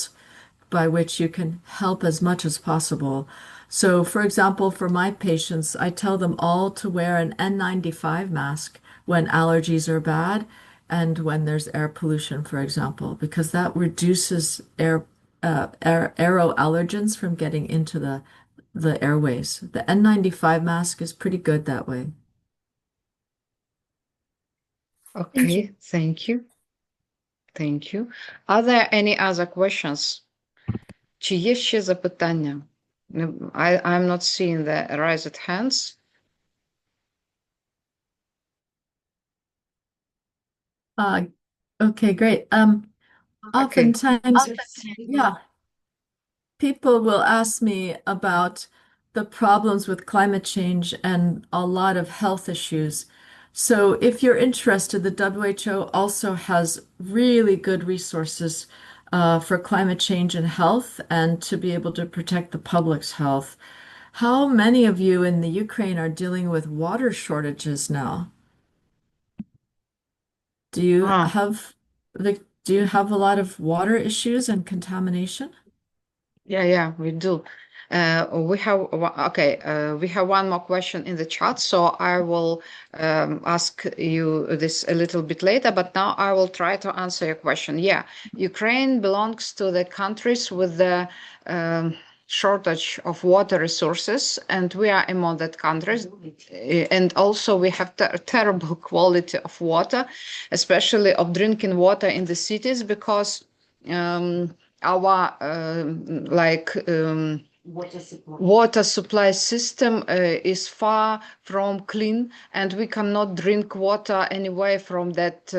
[SPEAKER 2] by which you can help as much as possible. So, for example, for my patients, I tell them all to wear an N95 mask when allergies are bad and when there's air pollution, for example, because that reduces aeroallergens from getting into the airways. The N95 mask is pretty good that way.
[SPEAKER 1] Okay, thank you. Thank you. Are there any other questions? Чи є ще запитання? I'm not seeing the raised hands.
[SPEAKER 2] Okay, great. Oftentimes, yeah, people will ask me about the problems with climate change and a lot of health issues. So if you're interested, the WHO also has really good resources for climate change and health and to be able to protect the public's health. How many of you in the Ukraine are dealing with water shortages now? Do you have a lot of water issues and contamination?
[SPEAKER 1] Yeah, we do. We have one more question in the chat, so I will ask you this a little bit later, but now I will try to answer your question. Yeah, Ukraine belongs to the countries with the shortage of water resources, and we are among that countries. And also we have terrible quality of water, especially of drinking water in the cities, because our water supply system is far from clean, and we cannot drink water anyway from that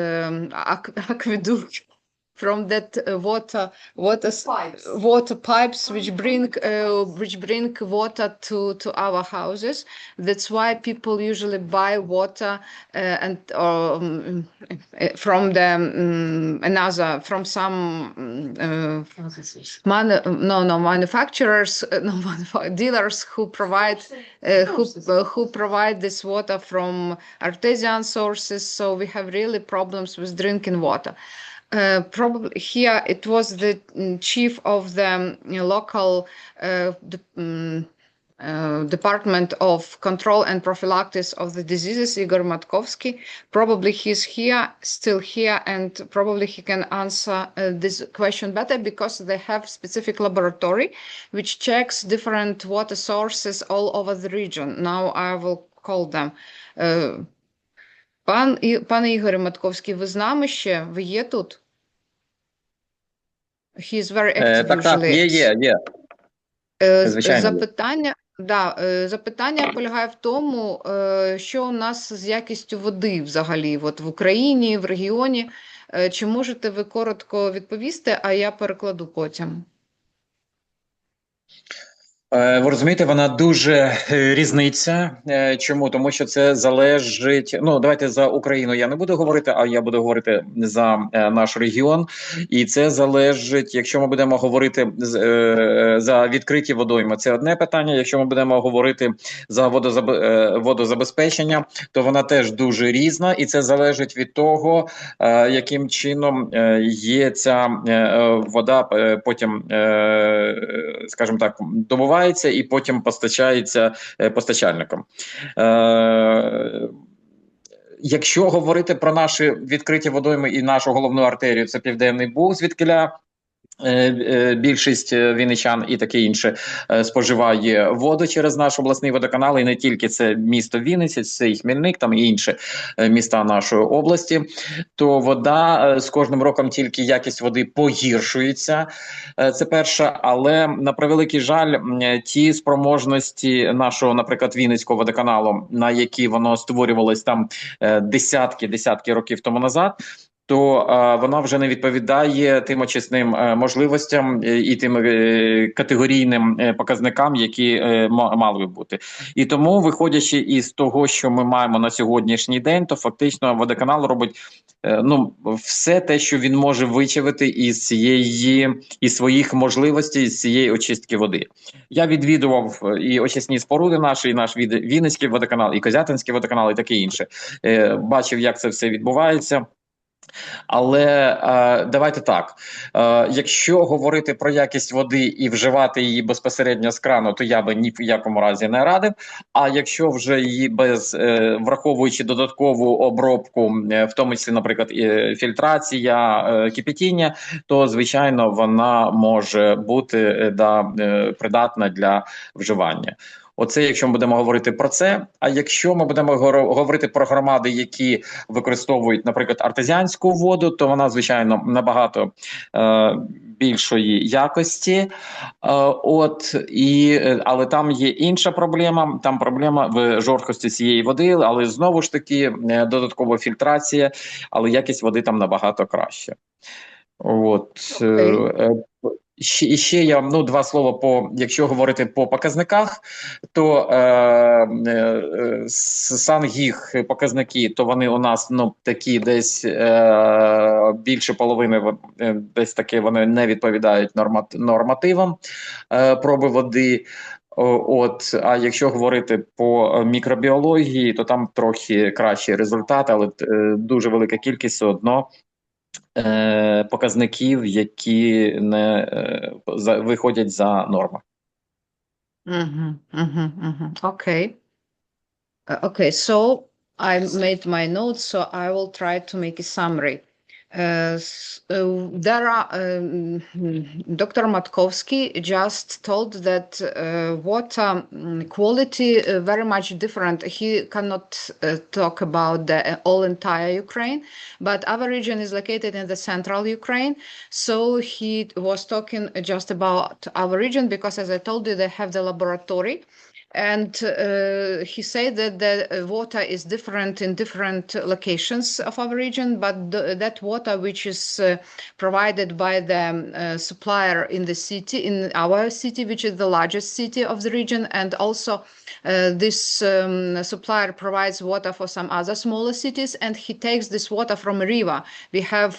[SPEAKER 1] aqueduct, from that water pipes which bring water to our houses. That's why people usually buy water from manufacturers, dealers who provide this water from artesian sources. So we have really problems with drinking water. Probably here it was the chief of the local Department of Control and Prophylaxis of the Diseases, Igor Matkovsky. Probably he's still here, and probably he can answer this question better, because they have specific laboratory which checks different water sources all over the region. Now I will call them. Пане Ігоре Матковський, ви з нами ще? Ви є тут? He is very active usually.
[SPEAKER 5] Є. Звичайно.
[SPEAKER 1] Запитання полягає в тому, що у нас з якістю води взагалі, от в Україні, в регіоні. Чи можете ви коротко відповісти, а я перекладу потім?
[SPEAKER 5] Ви розумієте, вона дуже різниця. Чому? Тому що це залежить, давайте за Україну я не буду говорити, а я буду говорити за наш регіон. І це залежить, якщо ми будемо говорити за відкриті водойми, це одне питання. Якщо ми будемо говорити за водозабезпечення, то вона теж дуже різна. І це залежить від того, яким чином є ця вода потім, скажімо так, добувається і потім постачається постачальникам. Якщо говорити про наші відкриті водойми і нашу головну артерію, це Південний Буг, звідкиля більшість вінничан і таке інше споживає воду через наш обласний водоканал, і не тільки це місто Вінниця, це і Хмельник, там і інші міста нашої області, то вода з кожним роком тільки якість води погіршується, це перше, але на превеликий жаль, ті спроможності нашого, наприклад, Вінницького водоканалу, на які воно створювалось там десятки років тому назад, то вона вже не відповідає тим очисним можливостям і тим категорійним показникам, які мали би бути. І тому, виходячи із того, що ми маємо на сьогоднішній день, то фактично водоканал робить все те, що він може вичавити із своїх можливостей, з цієї очистки води. Я відвідував і очисні споруди наші, і наш Вінницький водоканал, і Козятинський водоканал, і таке інше. Бачив, як це все відбувається. Але давайте так, якщо говорити про якість води і вживати її безпосередньо з крану, то я би ні в якому разі не радив. А якщо вже її враховуючи додаткову обробку, в тому числі, наприклад, фільтрація, кипятіння, то, звичайно, вона може бути придатна для вживання. Оце, якщо ми будемо говорити про це. А якщо ми будемо говорити про громади, які використовують, наприклад, артезіанську воду, то вона, звичайно, набагато більшої якості. Але там є інша проблема. Там проблема в жорсткості цієї води, але знову ж таки додаткова фільтрація, але якість води там набагато краща. Ще я два слова якщо говорити по показниках, то сан-гіг показники, то вони у нас такі десь більше половини, десь таки вони не відповідають нормативам проби води. А якщо говорити по мікробіології, то там трохи кращі результати, але дуже велика кількість все одно показників, які не виходять за норму.
[SPEAKER 1] Okay. Okay, so I made my notes, so I will try to make a summary. There are Dr. Matkowski just told that water quality very much different. He cannot talk about the all entire Ukraine, but our region is located in the central Ukraine. So he was talking just about our region because, as I told you, they have the laboratory. And he said that the water is different in different locations of our region, but that water which is provided by the supplier in the city, in our city, which is the largest city of the region, and also this supplier provides water for some other smaller cities, and he takes this water from a river. We have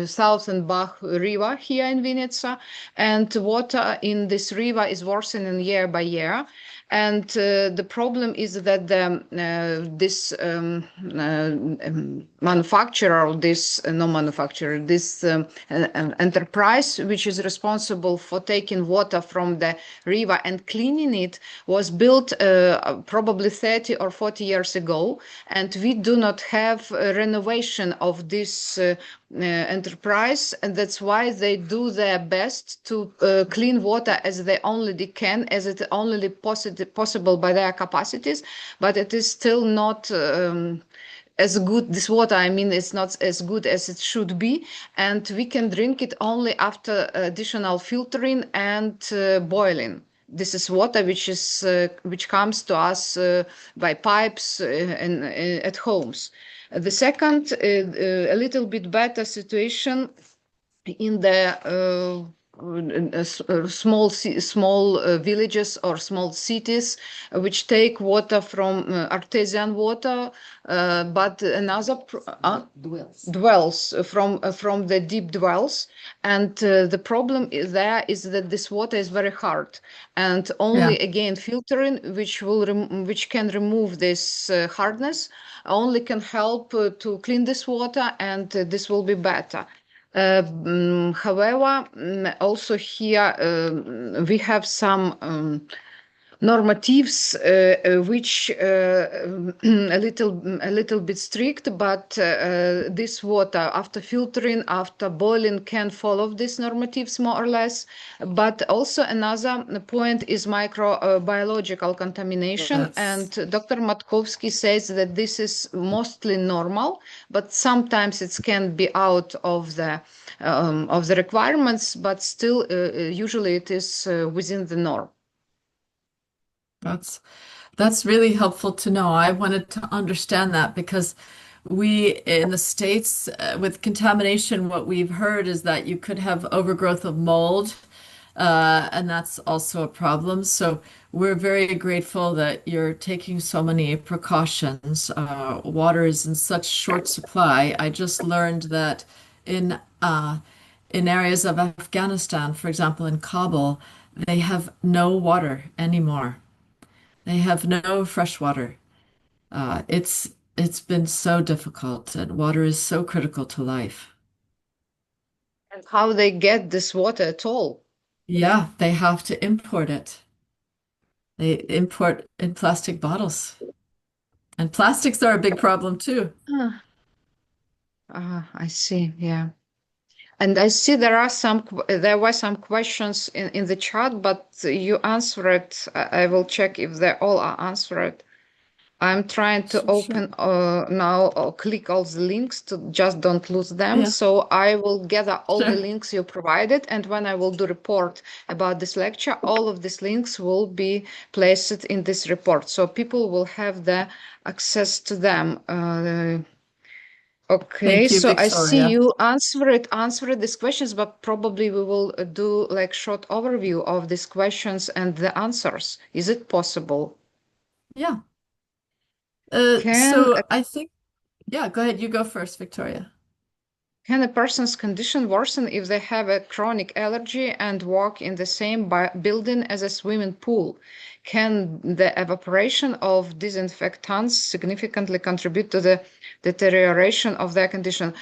[SPEAKER 1] Southern Bach River here in Vinnytsia, and water in this river is worsening year by year. And the problem is that this enterprise, which is responsible for taking water from the river and cleaning it, was built probably 30 or 40 years ago, and we do not have a renovation of this enterprise, and that's why they do their best to clean water as they only can, as it only possible by their capacities, but it is still not as good. This water, I mean, it's not as good as it should be, and we can drink it only after additional filtering and boiling. This is water which comes to us by pipes at homes. The second, a little bit better situation in the small villages or small cities which take water from artesian water, but another dwells from the deep wells, and the problem there is that this water is very hard, and only again filtering which can remove this hardness only can help to clean this water, and this will be better. However, also here we have some normatives which a little bit strict, but this water after filtering, after boiling, can follow these normatives more or less. But also another point is microbiological contamination, and Dr. Matkowski says that this is mostly normal, but sometimes it can be out of the requirements, but still usually it is within the norm.
[SPEAKER 2] That's really helpful to know. I wanted to understand that because We in the States, with contamination, what we've heard is that you could have overgrowth of mold, and that's also a problem. So we're very grateful that you're taking so many precautions. Water is in such short supply. I just learned that in in areas of Afghanistan, for example, in Kabul, they have no water anymore. They have no fresh water. It's been so difficult, and water is so critical to life.
[SPEAKER 1] And how they get this water at all?
[SPEAKER 2] Yeah, they have to import it. They import in plastic bottles. And plastics are a big problem too.
[SPEAKER 1] I see, yeah. And I see there were some questions in the chat, but you answered. I will check if they all are answered. I'm trying to open now, click all the links to just don't lose them.
[SPEAKER 2] Yeah.
[SPEAKER 1] So I will gather all the
[SPEAKER 2] Sure.
[SPEAKER 1] links you provided, and when I will do report about this lecture, all of these links will be placed in this report. So people will have the access to them. Okay,
[SPEAKER 2] Thank you,
[SPEAKER 1] so I see
[SPEAKER 2] Victoria.
[SPEAKER 1] you answered these questions, but probably we will do like short overview of these questions and the answers. Is it possible?
[SPEAKER 2] Yeah.
[SPEAKER 1] Can
[SPEAKER 2] So I think, yeah, go ahead. You go first, Victoria.
[SPEAKER 1] Can a person's condition worsen if they have a chronic allergy and work in the same building as a swimming pool? Can the evaporation of disinfectants significantly contribute to the deterioration of their condition?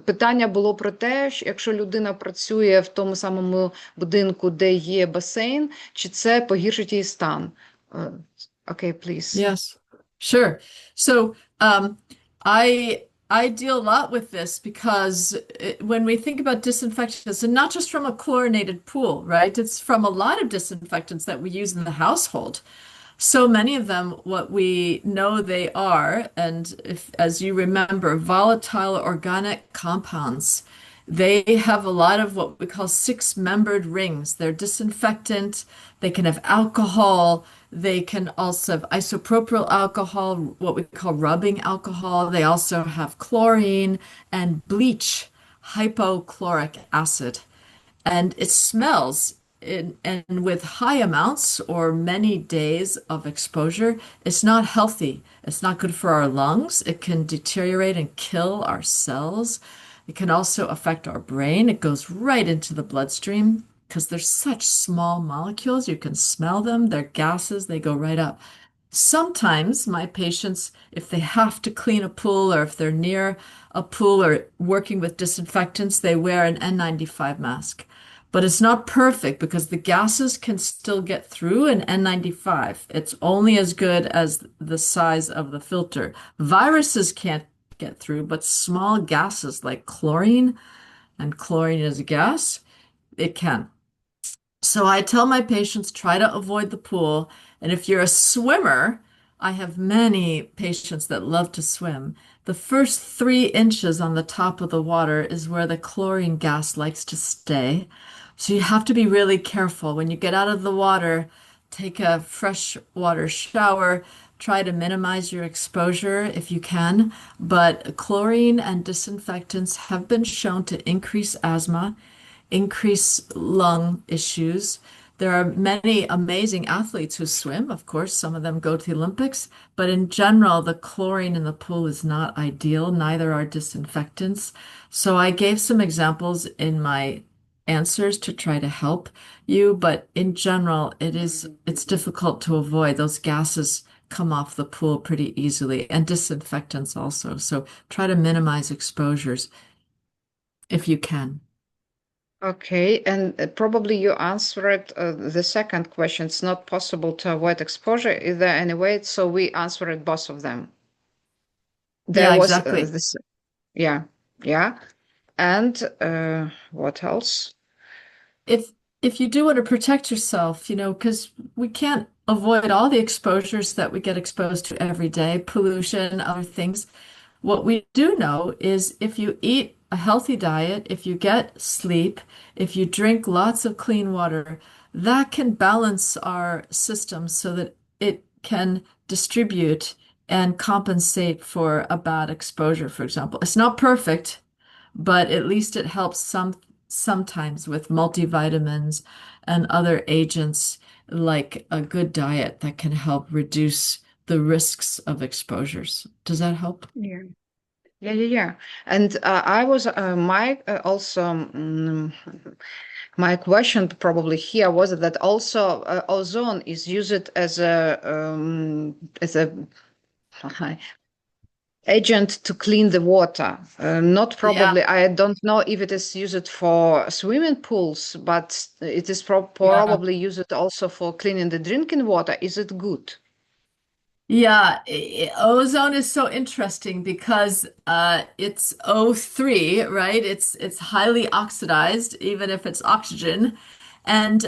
[SPEAKER 1] Питання було про те, що якщо людина працює в тому самому будинку, де є басейн, чи це погіршить її стан? Okay, please.
[SPEAKER 2] Yes, sure. So I deal a lot with this because when we think about disinfectants, and not just from a chlorinated pool, right? It's from a lot of disinfectants that we use in the household. So many of them, what we know they are, and if, as you remember, volatile organic compounds, they have a lot of what we call six-membered rings. They're disinfectant, they can have alcohol, they can also have isopropyl alcohol, what we call rubbing alcohol. They also have chlorine and bleach, hypochloric acid. And it smells, and with high amounts or many days of exposure, it's not healthy. It's not good for our lungs. It can deteriorate and kill our cells. It can also affect our brain. It goes right into the bloodstream because they're such small molecules. You can smell them. They're gases. They go right up. Sometimes my patients, if they have to clean a pool or if they're near a pool or working with disinfectants, they wear an N95 mask. But it's not perfect because the gases can still get through an N95. It's only as good as the size of the filter. Viruses can't get through, but small gases like chlorine, and chlorine is a gas, it can. So I tell my patients, try to avoid the pool. And if you're a swimmer, I have many patients that love to swim. The first 3 inches on the top of the water is where the chlorine gas likes to stay. So you have to be really careful. When you get out of the water, take a fresh water shower, try to minimize your exposure if you can. But chlorine and disinfectants have been shown to increase asthma, increase lung issues. There are many amazing athletes who swim. Of course, some of them go to the Olympics, but in general, the chlorine in the pool is not ideal. Neither are disinfectants. So I gave some examples in my answers to try to help you, but in general, it's difficult to avoid. Those gases come off the pool pretty easily, and disinfectants also. So try to minimize exposures if you can.
[SPEAKER 1] Okay, and probably you answered the second question. It's not possible to avoid exposure. Is there any way? So we answered both of them. There
[SPEAKER 2] Yeah,
[SPEAKER 1] was
[SPEAKER 2] exactly.
[SPEAKER 1] this. Yeah. And what else?
[SPEAKER 2] If you do want to protect yourself, because we can't avoid all the exposures that we get exposed to every day, pollution, other things. What we do know is if you eat a healthy diet, if you get sleep, if you drink lots of clean water, that can balance our system so that it can distribute and compensate for a bad exposure, for example. It's not perfect, but at least it helps sometimes with multivitamins and other agents like a good diet that can help reduce the risks of exposures. Does that help?
[SPEAKER 1] Yeah. Yeah. And I was my question probably here was that also ozone is used as a agent to clean the water. Not probably, I don't know if it is used for swimming pools, but it is probably used also for cleaning the drinking water. Is it good?
[SPEAKER 2] Yeah, ozone is so interesting because it's O3, right? It's highly oxidized, even if it's oxygen. And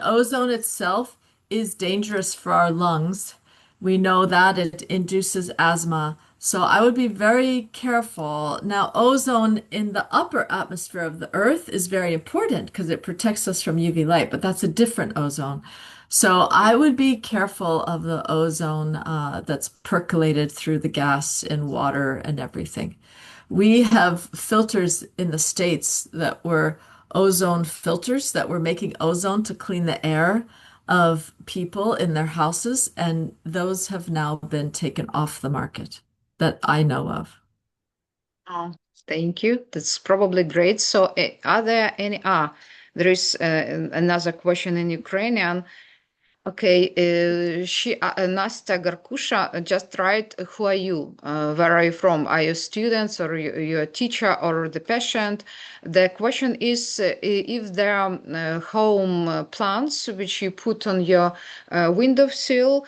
[SPEAKER 2] ozone itself is dangerous for our lungs. We know that it induces asthma. So I would be very careful. Now, ozone in the upper atmosphere of the Earth is very important because it protects us from UV light, but that's a different ozone. So I would be careful of the ozone that's percolated through the gas in water and everything. We have filters in the States that were ozone filters that were making ozone to clean the air of people in their houses, and those have now been taken off the market that I know of.
[SPEAKER 1] Oh, thank you. That's probably great. So are there any, there is another question in Ukrainian. Okay, Nastya Garkusha just write, who are you? Where are you from? Are you students or you're a teacher or the patient? The question is if there are home plants which you put on your windowsill,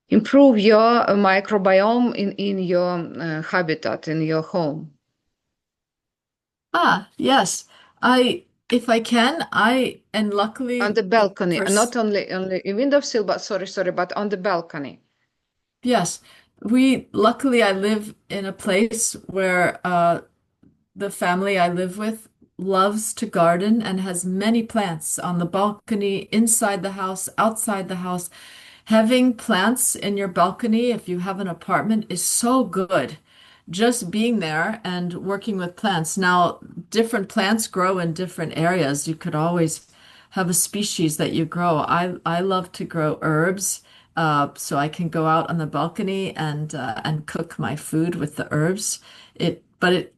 [SPEAKER 1] improve your microbiome in your habitat, in your home.
[SPEAKER 2] Yes. If I can, and luckily
[SPEAKER 1] on the balcony, not only a windowsill, but sorry, but on the balcony.
[SPEAKER 2] Yes. Luckily I live in a place where the family I live with loves to garden and has many plants on the balcony, inside the house, outside the house. Having plants in your balcony, if you have an apartment, is so good. Just being there and working with plants. Now, different plants grow in different areas. You could always have a species that you grow. I love to grow herbs, so I can go out on the balcony and cook my food with the herbs.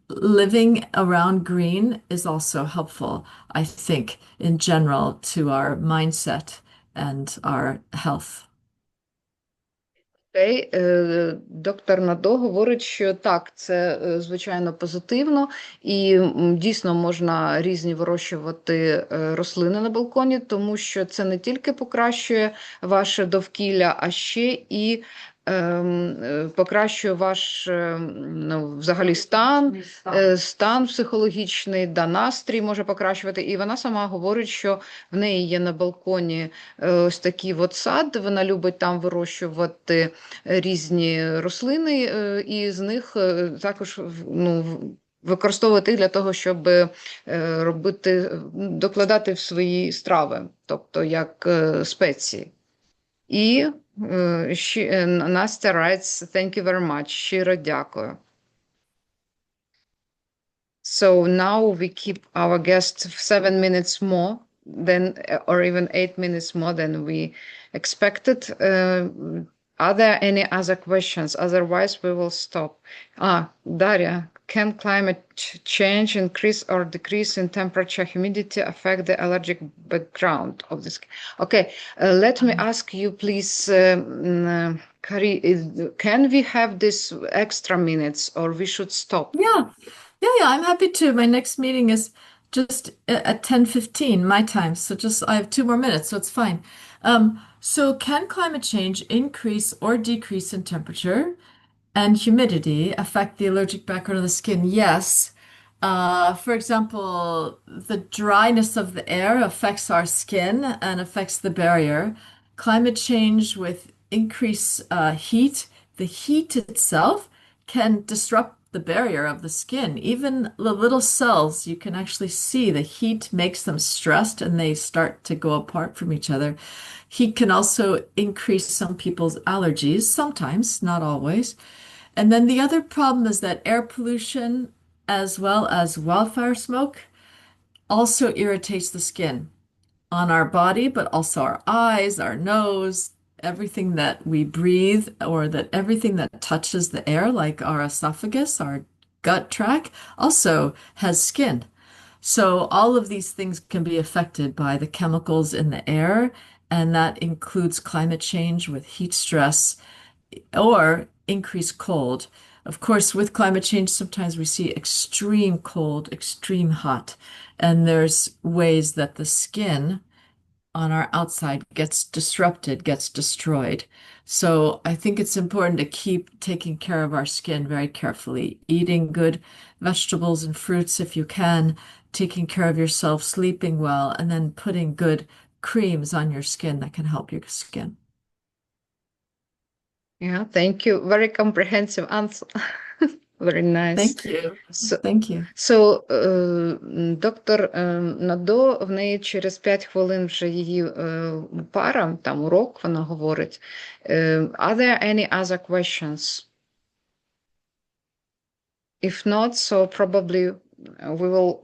[SPEAKER 2] Living around green is also helpful, I think, in general, to our mindset and our health.
[SPEAKER 1] Доктор Надо говорить, що так, це звичайно позитивно і дійсно можна різні вирощувати рослини на балконі, тому що це не тільки покращує ваше довкілля, а ще і покращує ваш взагалі стан психологічний, настрій може покращувати. І вона сама говорить, що в неї є на балконі ось такий сад, вона любить там вирощувати різні рослини, і з них також використовувати їх для того, щоб докладати в свої страви, тобто як спеції. І Настя writes, thank you very much. Щиро дякую. So now we keep our guest 7 minutes more than, or even 8 minutes more than we expected. Are there any other questions? Otherwise, we will stop. Daria, can climate change increase or decrease in temperature, humidity affect the allergic background of this? Okay, let me ask you, please, Kari, can we have this extra minutes or we should stop?
[SPEAKER 2] Yeah, I'm happy to. My next meeting is just at 10:15 my time, so I have 2 more minutes, so it's fine. So can climate change increase or decrease in temperature and humidity affect the allergic background of the skin? Yes. For example, the dryness of the air affects our skin and affects the barrier. Climate change with increased heat, the heat itself can disrupt the barrier of the skin. Even the little cells, you can actually see the heat makes them stressed and they start to go apart from each other. Heat can also increase some people's allergies, sometimes, not always. And then the other problem is that air pollution, as well as wildfire smoke, also irritates the skin on our body, but also our eyes, our nose, everything that we breathe, or that everything that touches the air, like our esophagus, our gut tract, also has skin. So all of these things can be affected by the chemicals in the air, and that includes climate change with heat stress or increased cold. Of course, with climate change, sometimes we see extreme cold, extreme hot, and there's ways that the skin on our outside gets disrupted, gets destroyed. So I think it's important to keep taking care of our skin very carefully, eating good vegetables and fruits if you can, taking care of yourself, sleeping well, and then putting good creams on your skin that can help your skin.
[SPEAKER 1] Yeah, thank you. Very comprehensive answer. Very nice.
[SPEAKER 2] Thank you.
[SPEAKER 1] So,
[SPEAKER 2] Thank you.
[SPEAKER 1] So, доктор Надо, в неї через 5 хвилин вже її пара, там урок, вона говорить. Are there any other questions? If not, so probably we will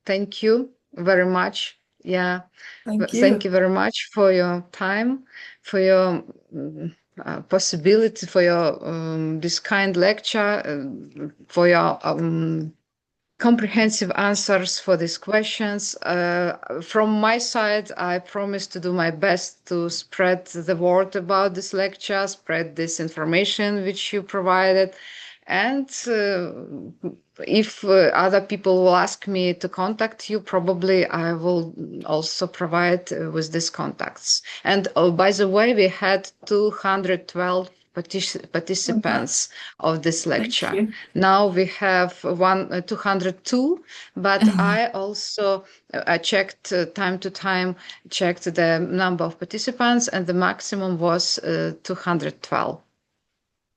[SPEAKER 1] thank you very much. Yeah,
[SPEAKER 2] Thank you.
[SPEAKER 1] thank you very much for your time, for your possibility, for your this kind lecture, for your comprehensive answers for these questions. From my side, I promise to do my best to spread the word about this lecture, spread this information which you provided. And if other people will ask me to contact you, probably I will also provide with these contacts. And by the way, we had 212 participants of this lecture.
[SPEAKER 2] Thank you.
[SPEAKER 1] Now we have 202, but I also checked time to time, checked the number of participants, and the maximum was 212.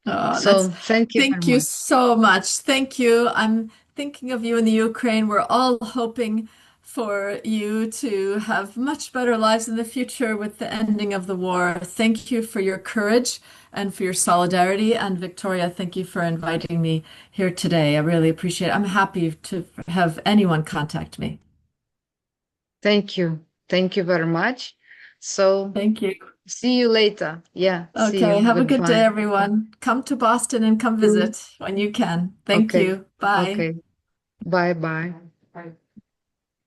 [SPEAKER 2] Oh,
[SPEAKER 1] So thank you
[SPEAKER 2] Thank
[SPEAKER 1] very
[SPEAKER 2] you
[SPEAKER 1] much.
[SPEAKER 2] so much. Thank you. I'm thinking of you in the Ukraine. We're all hoping for you to have much better lives in the future with the ending of the war. Thank you for your courage and for your solidarity. And Victoria, thank you for inviting me here today. I really appreciate it. I'm happy to have anyone contact me.
[SPEAKER 1] Thank you. Thank you very much. So
[SPEAKER 2] Thank you.
[SPEAKER 1] see you later. Yeah. See
[SPEAKER 2] Okay,
[SPEAKER 1] you.
[SPEAKER 2] have a good day,
[SPEAKER 1] Goodbye.
[SPEAKER 2] everyone. Come to Boston and come visit when you can. Thank
[SPEAKER 1] Okay.
[SPEAKER 2] you. Bye.
[SPEAKER 1] Okay. Bye bye.